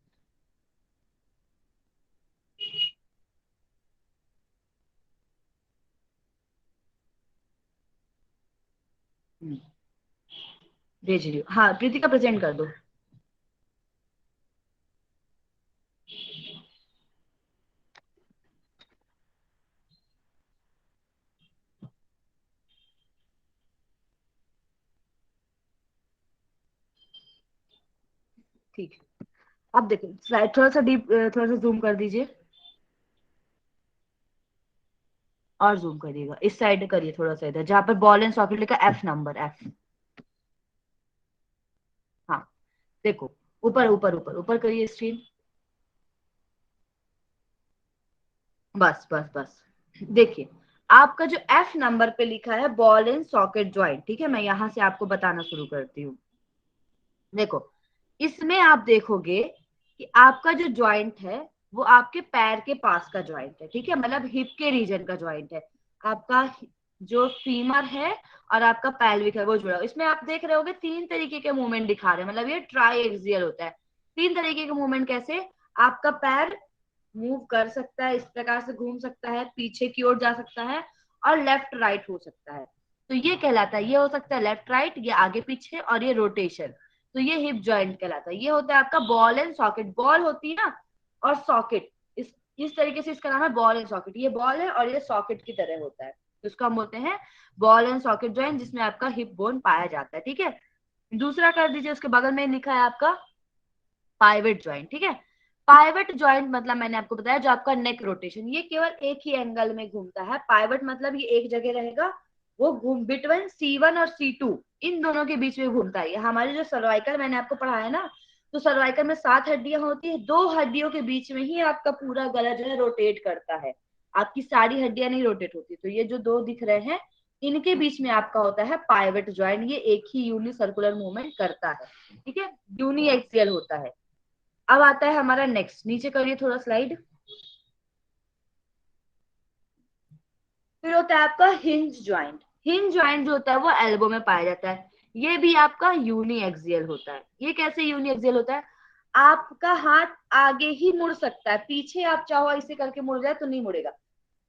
S1: भेज रही हूँ, हाँ प्रीतिका प्रेजेंट कर दो। ठीक है, अब देखो स्लाइड थोड़ा सा डीप, थोड़ा सा जूम कर दीजिए। और जूम करिएगा, इस साइड करिए थोड़ा सा, इधर जहां पर बॉल एंड सॉकेट लिखा एफ नंबर, एफ। हाँ देखो, ऊपर ऊपर ऊपर ऊपर करिए स्क्रीन, बस बस बस। देखिए आपका जो एफ नंबर पे लिखा है बॉल एंड सॉकेट ज्वाइंट, ठीक है, मैं यहां से आपको बताना शुरू करती हूँ। देखो इसमें आप देखोगे कि आपका जो ज्वाइंट है वो आपके पैर के पास का ज्वाइंट है, ठीक है, मतलब हिप के रीजन का ज्वाइंट है। आपका जो फीमर है और आपका पैल्विक है वो जुड़ा हुआ। इसमें आप देख रहे होगे तीन तरीके के मूवमेंट दिखा रहे हैं, मतलब ये ट्राई एक्सियल होता है। तीन तरीके के मूवमेंट कैसे, आपका पैर मूव कर सकता है, इस प्रकार से घूम सकता है, पीछे की ओर जा सकता है, और लेफ्ट राइट हो सकता है। तो ये कहलाता है, ये हो सकता है लेफ्ट राइट, ये आगे पीछे, और ये रोटेशन। तो ये हिप जॉइंट कहलाता है। ये होता है आपका बॉल एंड सॉकेट। बॉल होती है ना, और सॉकेट, इस तरीके से इसका नाम है बॉल एंड सॉकेट। ये बॉल है और ये सॉकेट की तरह होता है, तो इसको हम बोलते हैं बॉल एंड सॉकेट जॉइंट, जिसमें आपका हिप बोन पाया जाता है, ठीक है। दूसरा कर दीजिए, उसके बगल में लिखा है आपका पाइवेट ज्वाइंट, ठीक है। पाइवेट ज्वाइंट मतलब मैंने आपको बताया जो आपका नेक रोटेशन, ये केवल एक ही एंगल में घूमता है। पाइवेट मतलब ये एक जगह रहेगा, वो घूम बिटवीन C1 और C2 इन दोनों के बीच में घूमता है। हमारी जो सर्वाइकल मैंने आपको पढ़ाया ना, तो सर्वाइकल में 7 हड्डियां होती है, 2 हड्डियों के बीच में ही आपका पूरा गला जो है रोटेट करता है, आपकी सारी हड्डियां नहीं रोटेट होती। तो ये जो 2 दिख रहे हैं, इनके बीच में आपका होता है पाइवेट ज्वाइंट। ये एक ही यूनि सर्कुलर मूवमेंट करता है, ठीक है, यूनि एक्सियल होता है। अब आता है हमारा नेक्स्ट, नीचे करिए थोड़ा स्लाइड। फिर होता है आपका हिंज ज्वाइंट। हिंज ज्वाइंट जो होता है वो एल्बो में पाया जाता है। ये भी आपका यूनी एक्सियल होता है। ये कैसे यूनी एक्सियल होता है, आपका हाथ आगे ही मुड़ सकता है, पीछे आप चाहो इसे करके मुड़ जाए तो नहीं मुड़ेगा।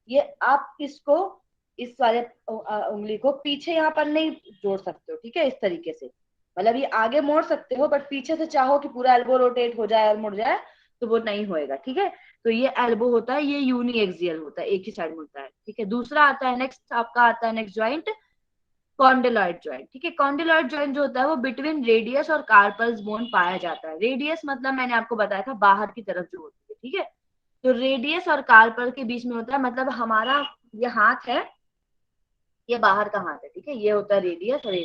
S1: ये आप इसको, इस वाले उंगली को पीछे यहाँ पर नहीं जोड़ सकते हो, ठीक है, इस तरीके से। मतलब ये आगे मोड़ सकते हो, बट पीछे से चाहो कि पूरा एल्बो रोटेट हो जाए और मुड़ जाए तो वो नहीं होएगा, ठीक है। तो ये एल्बो होता है, ये यूनी एक्सियल होता है, एक ही साइड मुड़ता है, ठीक है। दूसरा आता है नेक्स्ट, आपका आता है नेक्स्ट ज्वाइंट कॉन्डिलॉइड ज्वाइंट, ठीक है। कॉन्डिलॉइड ज्वाइंट जो होता है वो बिटवीन रेडियस और कार्पल्स बोन पाया जाता है। रेडियस मतलब मैंने आपको बताया था बाहर की तरफ जो होती है, ठीक है। तो रेडियस और कार्पल के बीच में होता है, मतलब हमारा ये हाथ है, ये बाहर का हाथ है, ठीक है, ये होता है रेडियस और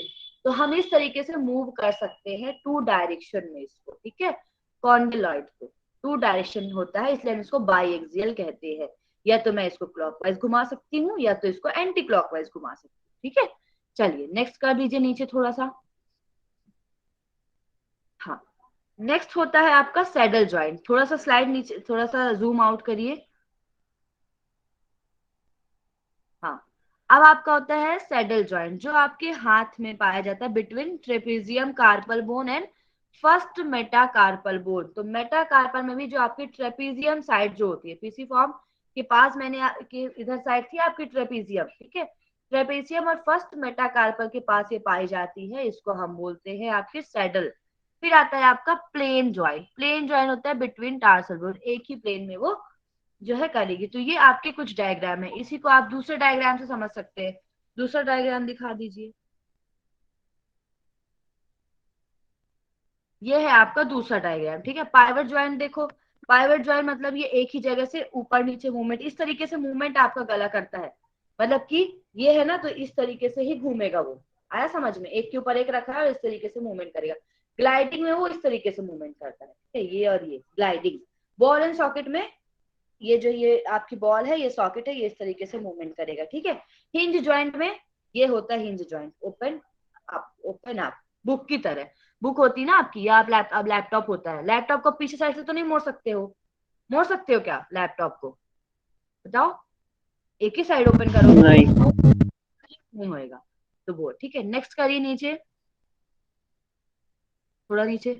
S1: तो हम इस तरीके से मूव कर सकते हैं 2 डायरेक्शन में इसको, ठीक है। कॉन्डिलॉइड को 2 डायरेक्शन होता है, इसलिए हम इसको बाई एक्सियल कहते हैं। या तो मैं इसको क्लॉकवाइज घुमा सकती हूँ या तो इसको एंटी क्लॉकवाइज घुमा सकती हूँ, ठीक है। चलिए नेक्स्ट कर दीजिए नीचे थोड़ा सा। हाँ, नेक्स्ट होता है आपका सैडल ज्वाइंट। थोड़ा सा स्लाइड नीचे, थोड़ा सा जूम आउट करिए। हाँ, अब आपका होता है सैडल ज्वाइंट, जो आपके हाथ में पाया जाता है between trapezium carpal bone and first metacarpal bone. तो मेटाकार्पल में भी जो आपकी ट्रेपेजियम साइड जो होती है, पीसी फॉर्म के पास मैंने कि इधर साइड थी आपकी ट्रेपेजियम, ठीक है। ट्रेपेजियम और फर्स्ट मेटाकार्पल के पास ये पाई जाती है, इसको हम बोलते हैं आपके सैडल। फिर आता है आपका प्लेन ज्वाइंट। प्लेन ज्वाइंट होता है बिटवीन टार्सल बोन, एक ही प्लेन में वो जो है करेगी। तो ये आपके कुछ डायग्राम है, इसी को आप दूसरे डायग्राम से समझ सकते हैं। दूसरा डायग्राम दिखा दीजिए। ये है आपका दूसरा डायग्राम, ठीक है। पाइवट ज्वाइंट देखो, पाइवट ज्वाइंट मतलब ये एक ही जगह से ऊपर नीचे मूवमेंट, इस तरीके से मूवमेंट आपका गला करता है। मतलब कि ये है ना, तो इस तरीके से ही घूमेगा वो। आया समझ में, एक के ऊपर एक रखा है और इस तरीके से मूवमेंट करेगा। ग्लाइडिंग में वो इस तरीके से मूवमेंट करता है, ठीक है, ये और ये ग्लाइडिंग। बॉल एंड सॉकेट में ये जो ये आपकी बॉल है, ये सॉकेट है, ये इस तरीके से मूवमेंट करेगा, ठीक है। हिंज ज्वाइंट में ये होता है hinge joint, open up open up, book की तरह। बुक होती है ना आपकी, या आप अब लैपटॉप होता है, लैपटॉप को पीछे साइड से तो नहीं मोड़ सकते हो, मोड़ सकते हो क्या लैपटॉप को, बताओ। एक ही साइड ओपन करोगे
S6: नहीं।
S1: नहीं होएगा, तो वो ठीक है। नेक्स्ट करिए नीचे, थोड़ा नीचे।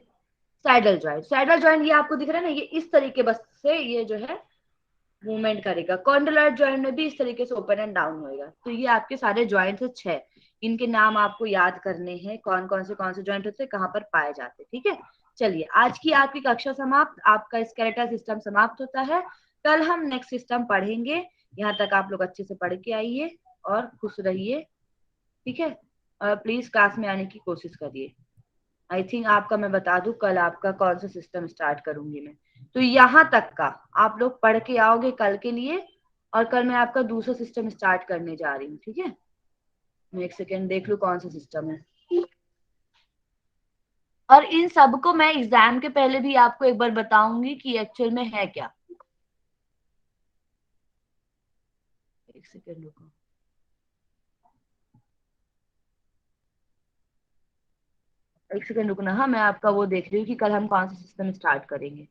S1: सैडल ज्वाइंट, सैडल ज्वाइंट ये आपको दिख रहा है ना, ये इस तरीके बस से ये जो है मूवमेंट करेगा। कॉन्डिलॉइड ज्वाइंट में भी इस तरीके से ओपन एंड डाउन होएगा। तो ये आपके सारे ज्वाइंट्स है 6, इनके नाम आपको याद करने हैं, कौन से ज्वाइंट होते हैं, कहाँ पर पाए जाते हैं, ठीक है। चलिए आज की आपकी कक्षा समाप्त, आपका स्केलेटल सिस्टम समाप्त होता है। कल हम नेक्स्ट सिस्टम पढ़ेंगे। यहाँ तक आप लोग अच्छे से पढ़ के आइए और खुश रहिए, ठीक है। और प्लीज क्लास में आने की कोशिश करिए। आई थिंक आपका मैं बता दूं कल आपका कौन सा सिस्टम स्टार्ट करूंगी मैं। तो यहाँ तक का आप लोग पढ़ के आओगे कल के लिए, और कल मैं आपका दूसरा सिस्टम स्टार्ट करने जा रही हूँ, ठीक है। मैं एक सेकेंड देख लूँ कौन सा सिस्टम है। और इन सब को मैं एग्जाम के पहले भी आपको एक बार बताऊंगी कि एक्चुअल में है क्या। एक सेकेंड रुको। एक सेकेंड रुकना, हाँ मैं आपका वो देख रही हूँ कि कल हम कौन सा सिस्टम स्टार्ट करेंगे।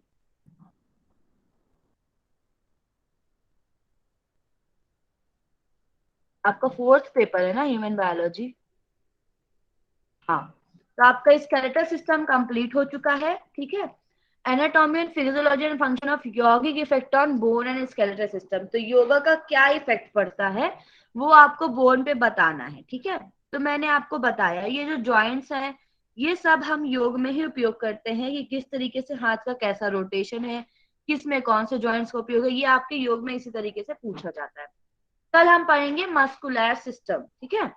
S1: आपका फोर्थ पेपर है ना ह्यूमन बायोलॉजी। हाँ, तो आपका स्केलेटल सिस्टम कंप्लीट हो चुका है, ठीक है। Anatomy and physiology and function of यौगिक effect on bone and skeletal system. तो योगा का क्या इफेक्ट पड़ता है वो आपको बोन पे बताना है, ठीक है। तो मैंने आपको बताया ये जो जॉइंट्स हैं ये सब हम योग में ही उपयोग करते हैं कि किस तरीके से हाथ का कैसा रोटेशन है, किस में कौन से जॉइंट्स का उपयोग है, ये आपके योग में इसी तरीके से पूछा जाता है। कल हम पढ़ेंगे मस्कुलर सिस्टम, ठीक है।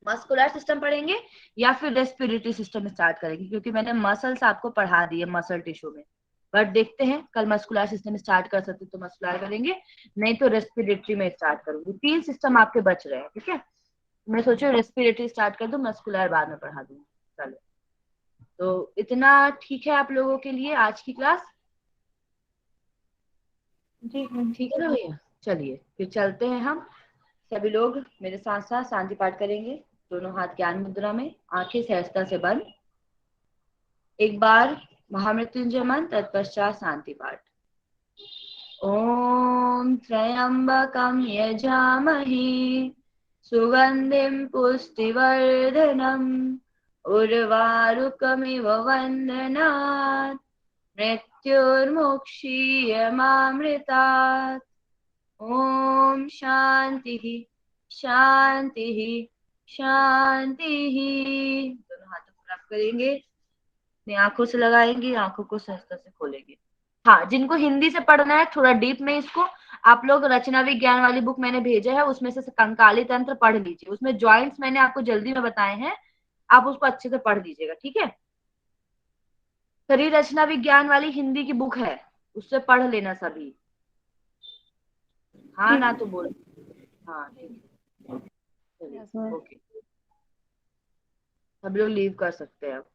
S1: मस्कुलर सिस्टम पढ़ेंगे या फिर रेस्पिरेटरी सिस्टम स्टार्ट करेंगे, क्योंकि मैंने मसल्स आपको पढ़ा दिए मसल टिश्यू में। बट देखते हैं कल मस्कुलर सिस्टम स्टार्ट कर सकते तो मस्कुलर करेंगे, नहीं तो रेस्पिरेटरी में स्टार्ट करूंगी। 3 सिस्टम आपके बच रहे हैं, ठीक है। मैं सोचू रेस्पिरेटरी स्टार्ट कर दूं, मस्कुलर बाद में पढ़ा दूंगी। चलो, तो इतना ठीक है आप लोगों के लिए आज की क्लास।
S2: जी
S1: ठीक है ना भैया, चलिए फिर चलते हैं हम। सभी लोग मेरे साथ साथ शांति पाठ करेंगे, दोनों हाथ ज्ञान मुद्रा में, आंखें सहजता से बंद। एक बार महामृत्युंजय मंत्र, तत्पश्चात शांति पाठ। ओम त्र्यंबकं यजामहे सुगंधिं पुष्टिवर्धनम् उर्वारुकमिव वन्दनात् मृत्युर्मुक्षीयमामृतात्। ओम शांति शांति शांति। दोनों हाथों को रख करेंगे, अपनी आंखों से लगाएंगे, आंखों को सहजता से खोलेंगे। हाँ, जिनको हिंदी से पढ़ना है थोड़ा डीप में इसको, आप लोग रचना विज्ञान वाली बुक मैंने भेजा है उसमें से कंकाली तंत्र पढ़ लीजिए, उसमें जॉइंट्स मैंने आपको जल्दी में बताए हैं, आप उसको अच्छे से पढ़ लीजिएगा, ठीक है। शरीर रचना विज्ञान वाली हिंदी की बुक है, उससे पढ़ लेना सभी। हाँ ना तो बोल। हाँ ठीक है, चलिए ओके, सब लोग लीव कर सकते हैं अब।